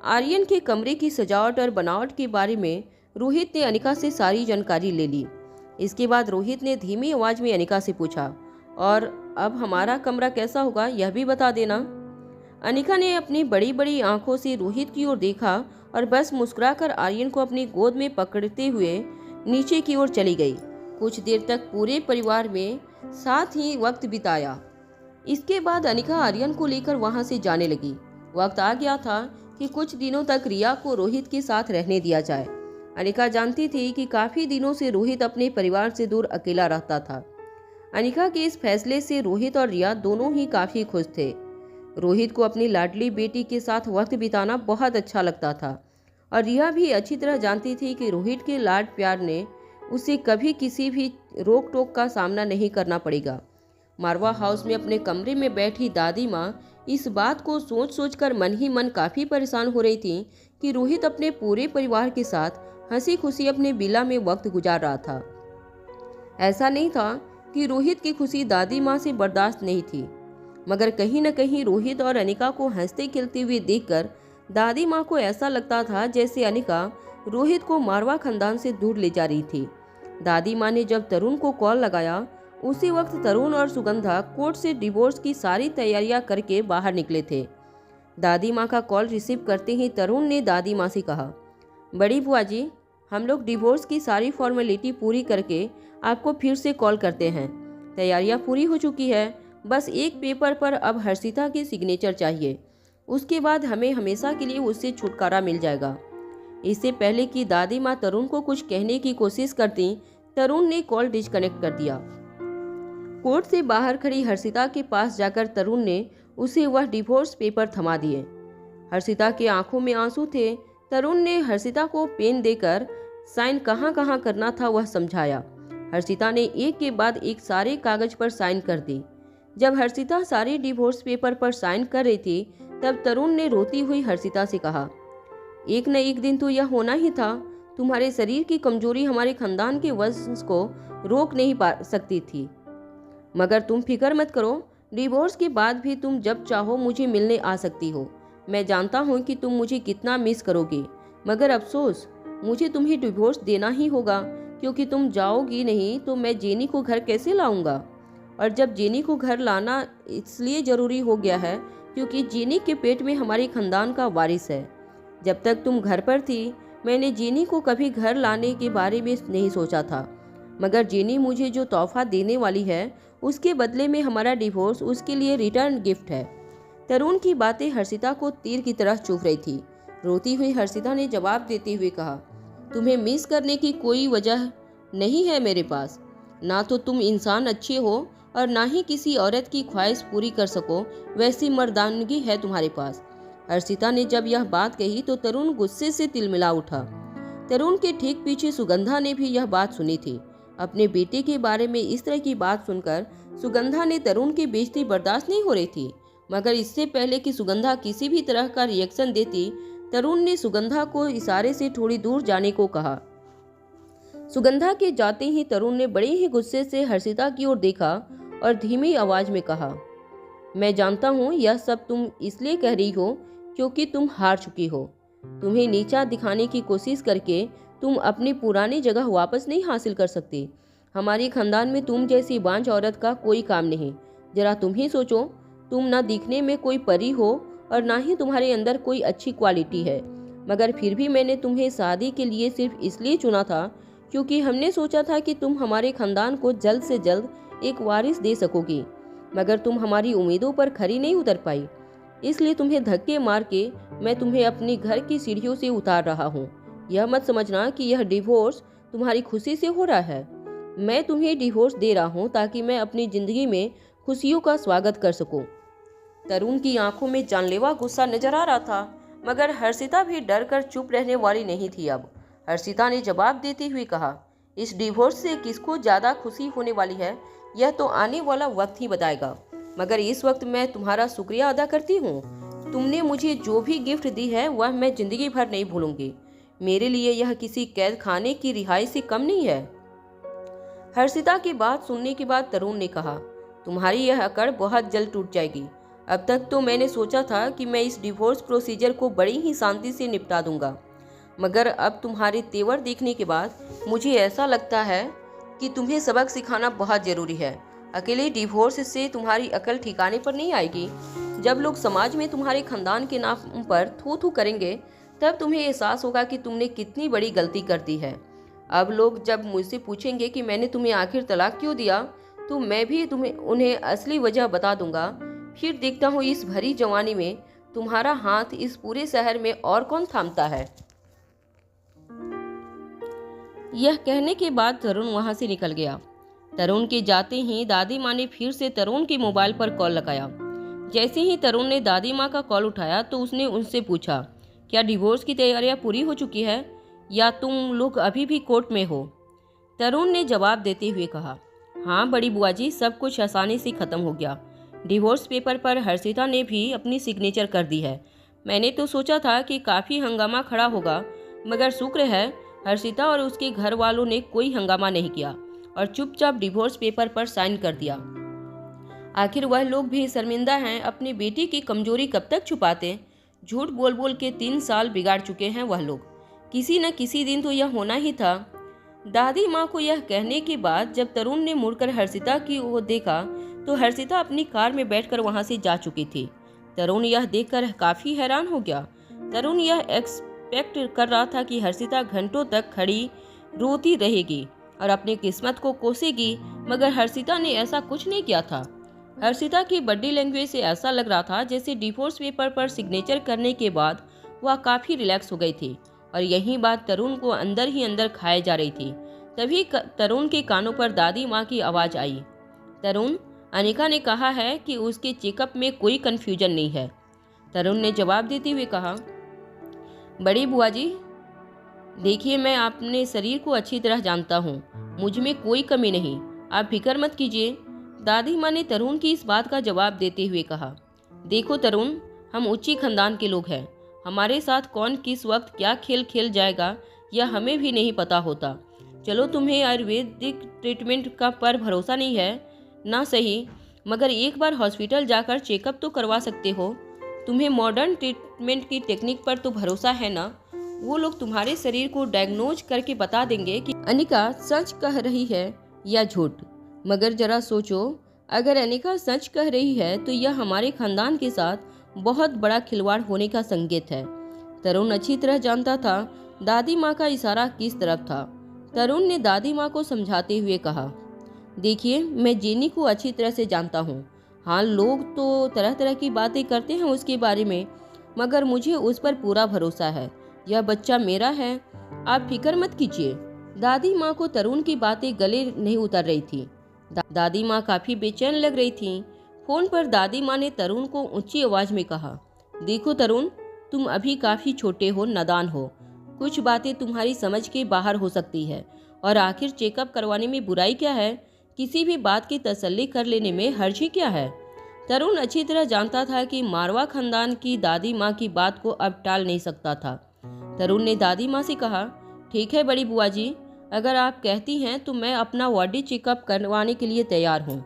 Speaker 1: आर्यन के कमरे की सजावट और बनावट के बारे में रोहित ने अनिका से सारी जानकारी ले ली। इसके बाद रोहित ने धीमी आवाज में अनिका से पूछा, और अब हमारा कमरा कैसा होगा यह भी बता देना। अनिका ने अपनी बड़ी बड़ी आंखों से रोहित की ओर देखा और बस मुस्कुराकर आर्यन को अपनी गोद में पकड़ते हुए नीचे की ओर चली गई। कुछ देर तक पूरे परिवार में साथ ही वक्त बिताया। इसके बाद अनिका आर्यन को लेकर वहां से जाने लगी। वक्त आ गया था कि कुछ दिनों तक रिया को रोहित के साथ रहने दिया जाए। अनिका जानती थी कि काफ़ी दिनों से रोहित अपने परिवार से दूर अकेला रहता था। अनिका के इस फैसले से रोहित और रिया दोनों ही काफ़ी खुश थे। रोहित को अपनी लाडली बेटी के साथ वक्त बिताना बहुत अच्छा लगता था और रिया भी अच्छी तरह जानती थी कि रोहित के लाड प्यार ने उसे कभी किसी भी रोक टोक का सामना नहीं करना पड़ेगा। मारवा हाउस में अपने कमरे में बैठी दादी माँ इस बात को सोच सोचकर मन ही मन काफ़ी परेशान हो रही थी कि रोहित अपने पूरे परिवार के साथ हंसी खुशी अपने विला में वक्त गुजार रहा था। ऐसा नहीं था कि रोहित की खुशी दादी माँ से बर्दाश्त नहीं थी, मगर कहीं न कहीं रोहित और अनिका को हंसते खेलते हुए देखकर दादी माँ को ऐसा लगता था जैसे अनिका रोहित को मारवा खानदान से दूर ले जा रही थी। दादी माँ ने जब तरुण को कॉल लगाया, उसी वक्त तरुण और सुगंधा कोर्ट से डिवोर्स की सारी तैयारियां करके बाहर निकले थे। दादी माँ का कॉल रिसीव करते ही तरुण ने दादी माँ से कहा, बड़ी बुआ जी, हम लोग डिवोर्स की सारी फॉर्मेलिटी पूरी करके आपको फिर से कॉल करते हैं। तैयारियां पूरी हो चुकी है, बस एक पेपर पर अब हर्षिता की सिग्नेचर चाहिए, उसके बाद हमें हमेशा के लिए उससे छुटकारा मिल जाएगा। इससे पहले कि दादी माँ तरुण को कुछ कहने की कोशिश करती, तरुण ने कॉल डिस्कनेक्ट कर दिया। कोर्ट से बाहर खड़ी हर्षिता के पास जाकर तरुण ने उसे वह डिवोर्स पेपर थमा दिए। हर्षिता के आंखों में आंसू थे। तरुण ने हर्षिता को पेन देकर साइन कहाँ कहाँ करना था वह समझाया। हर्षिता ने एक के बाद एक सारे कागज पर साइन कर दी। जब हर्षिता सारे डिवोर्स पेपर पर साइन कर रही थी, तब तरुण ने रोती हुई हर्षिता से कहा, एक न एक दिन तो यह होना ही था। तुम्हारे शरीर की कमजोरी हमारे खानदान के वंश को रोक नहीं पा सकती थी, मगर तुम फिक्र मत करो, डिवोर्स के बाद भी तुम जब चाहो मुझे मिलने आ सकती हो। मैं जानता हूँ कि तुम मुझे कितना मिस करोगे, मगर अफसोस मुझे तुम्हें डिवोर्स देना ही होगा, क्योंकि तुम जाओगी नहीं तो मैं जेनी को घर कैसे लाऊंगा। और जब जेनी को घर लाना इसलिए ज़रूरी हो गया है क्योंकि जेनी के पेट में हमारे खानदान का वारिस है। जब तक तुम घर पर थी, मैंने जेनी को कभी घर लाने के बारे में नहीं सोचा था, मगर जेनी मुझे जो तोहफा देने वाली है, उसके बदले में हमारा डिवोर्स उसके लिए रिटर्न गिफ्ट है। तरुण की बातें हर्षिता को तीर की तरह चुभ रही थी। रोती हुई हर्षिता ने जवाब देते हुए कहा, तुम्हें मिस करने की कोई वजह नहीं है मेरे पास। ना तो तुम इंसान अच्छे हो और ना ही किसी औरत की ख्वाहिश पूरी कर सको वैसी मर्दानगी है तुम्हारे पास। हर्षिता ने जब यह बात कही तो तरुण गुस्से से तिलमिला उठा। तरुण के ठीक पीछे सुगंधा ने भी यह बात सुनी थी। अपने बेटे के बारे में इस तरह की बात सुनकर सुगंधा ने तरुण की बेइज्जती बर्दाश्त नहीं हो रही थी, मगर इससे पहले कि सुगंधा किसी भी तरह का रिएक्शन देती, तरुण ने सुगंधा को इशारे से थोड़ी दूर जाने को कहा। सुगंधा के जाते ही तरुण ने बड़े ही गुस्से से हर्षिता की ओर देखा और धीमी आवाज में कहा, मैं जानता हूँ यह सब तुम इसलिए कह रही हो क्योंकि तुम हार चुकी हो। तुम्हें नीचा दिखाने की कोशिश करके तुम अपनी पुरानी जगह वापस नहीं हासिल कर सकती। हमारे खानदान में तुम जैसी बांझ औरत का कोई काम नहीं। जरा तुम ही सोचो, तुम ना दिखने में कोई परी हो और ना ही तुम्हारे अंदर कोई अच्छी क्वालिटी है, मगर फिर भी मैंने तुम्हें शादी के लिए सिर्फ इसलिए चुना था क्योंकि हमने सोचा था कि तुम हमारे खानदान को जल्द से जल्द एक वारिस दे सकोगी, मगर तुम हमारी उम्मीदों पर खरी नहीं उतर पाई। इसलिए तुम्हें धक्के मार के मैं तुम्हें अपने घर की सीढ़ियों से उतार रहा हूँ। यह मत समझना कि यह डिवोर्स तुम्हारी खुशी से हो रहा है। मैं तुम्हें डिवोर्स दे रहा हूँ ताकि मैं अपनी जिंदगी में खुशियों का स्वागत कर सकूं। तरुण की आंखों में जानलेवा गुस्सा नजर आ रहा था, मगर हर्षिता भी डर कर चुप रहने वाली नहीं थी। अब हर्षिता ने जवाब देते हुए कहा, इस डिवोर्स से किसको ज़्यादा खुशी होने वाली है यह तो आने वाला वक्त ही बताएगा, मगर इस वक्त मैं तुम्हारा शुक्रिया अदा करती हूँ। तुमने मुझे जो भी गिफ्ट दी है वह मैं जिंदगी भर नहीं भूलूंगी। मेरे लिए यह किसी कैद खाने की रिहाई से कम नहीं है। हर्षिता की बात सुनने के बाद तरुण ने कहा, तुम्हारी यह अकड़ बहुत जल्द टूट जाएगी। अब तक तो मैंने सोचा था कि मैं इस डिवोर्स प्रोसीजर को बड़ी ही शांति से निपटा दूंगा, मगर अब तुम्हारे तेवर देखने के बाद मुझे ऐसा लगता है कि तुम्हें सबक सिखाना बहुत ज़रूरी है। अकेले डिवोर्स से तुम्हारी अकल ठिकाने पर नहीं आएगी। जब लोग समाज में तुम्हारे खानदान के नाम पर थू थू करेंगे, तब तुम्हें एहसास होगा कि तुमने कितनी बड़ी गलती कर दी है। अब लोग जब मुझसे पूछेंगे कि मैंने तुम्हें आखिर तलाक क्यों दिया, तो मैं भी उन्हें असली वजह बता दूंगा। फिर देखता हूँ इस भरी जवानी में तुम्हारा हाथ इस पूरे शहर में और कौन थामता है। यह कहने के बाद तरुण वहां से निकल गया। तरुण के जाते ही दादी माँ ने फिर से तरुण के मोबाइल पर कॉल लगाया। जैसे ही तरुण ने दादी माँ का कॉल उठाया तो उसने उनसे पूछा, क्या डिवोर्स की तैयारियां पूरी हो चुकी है या तुम लोग अभी भी कोर्ट में हो? तरुण ने जवाब देते हुए कहा, हाँ बड़ी बुआ जी, सब कुछ आसानी से ख़त्म हो गया। डिवोर्स पेपर पर हर्षिता ने भी अपनी सिग्नेचर कर दी है। मैंने तो सोचा था कि काफ़ी हंगामा खड़ा होगा, मगर शुक्र है हर्षिता और उसके घर वालों ने कोई हंगामा नहीं किया और चुपचाप डिवोर्स पेपर पर साइन कर दिया। आखिर वह लोग भी शर्मिंदा हैं, अपनी बेटी की कमजोरी कब तक छुपाते। झूठ बोल बोल के 3 साल बिगाड़ चुके हैं वह लोग। किसी न किसी दिन तो यह होना ही था। दादी माँ को यह कहने के बाद जब तरुण ने मुड़कर हर्षिता की ओर देखा तो हर्षिता अपनी कार में बैठकर वहां से जा चुकी थी। तरुण यह देखकर काफी हैरान हो गया। तरुण यह एक्सपेक्ट कर रहा था कि हर्षिता घंटों तक खड़ी रोती रहेगी और अपनी किस्मत को कोसेगी, मगर हर्षिता ने ऐसा कुछ नहीं किया था। हर्षिता की बॉडी लैंग्वेज से ऐसा लग रहा था जैसे डिवोर्स पेपर पर सिग्नेचर करने के बाद वह काफी रिलैक्स हो गई थी और यही बात तरुण को अंदर ही अंदर खाए जा रही थी। तभी तरुण के कानों पर दादी माँ की आवाज आई। तरुण, अनिका ने कहा है कि उसके चेकअप में कोई कंफ्यूजन नहीं है। तरुण ने जवाब देते हुए कहा, बड़ी बुआ जी, देखिए मैं अपने शरीर को अच्छी तरह जानता हूँ, मुझ में कोई कमी नहीं, आप फिक्र मत कीजिए। दादी माँ ने तरुण की इस बात का जवाब देते हुए कहा, देखो तरुण, हम उच्च खानदान के लोग हैं, हमारे साथ कौन किस वक्त क्या खेल खेल जाएगा यह हमें भी नहीं पता होता। चलो, तुम्हें आयुर्वेदिक ट्रीटमेंट का पर भरोसा नहीं है ना, सही, मगर एक बार हॉस्पिटल जाकर चेकअप तो करवा सकते हो। तुम्हें मॉडर्न ट्रीटमेंट की टेक्निक पर तो भरोसा है ना। वो लोग तुम्हारे शरीर को डायग्नोज करके बता देंगे कि अनिका सच कह रही है या झूठ। मगर जरा सोचो, अगर अनिका सच कह रही है तो यह हमारे खानदान के साथ बहुत बड़ा खिलवाड़ होने का संकेत है। तरुण अच्छी तरह जानता था दादी माँ का इशारा किस तरफ था। तरुण ने दादी माँ को समझाते हुए कहा, देखिए मैं जेनी को अच्छी तरह से जानता हूँ। हाँ, लोग तो तरह तरह की बातें करते हैं उसके बारे में, मगर मुझे उस पर पूरा भरोसा है। यह बच्चा मेरा है, आप फिक्र मत कीजिए। दादी माँ को तरुण की बातें गले नहीं उतर रही थी। दादी माँ काफी बेचैन लग रही थी। फोन पर दादी माँ ने तरुण को ऊंची आवाज में कहा, देखो तरुण, तुम अभी काफी छोटे हो, नादान हो, कुछ बातें तुम्हारी समझ के बाहर हो सकती है, और आखिर चेकअप करवाने में बुराई क्या है, किसी भी बात की तसल्ली कर लेने में हर्ज ही क्या है। तरुण अच्छी तरह जानता था कि मारवा खानदान की दादी माँ की बात को अब टाल नहीं सकता था। तरुण ने दादी माँ से कहा, ठीक है बड़ी बुआ जी, अगर आप कहती हैं तो मैं अपना बॉडी चेकअप करवाने के लिए तैयार हूँ।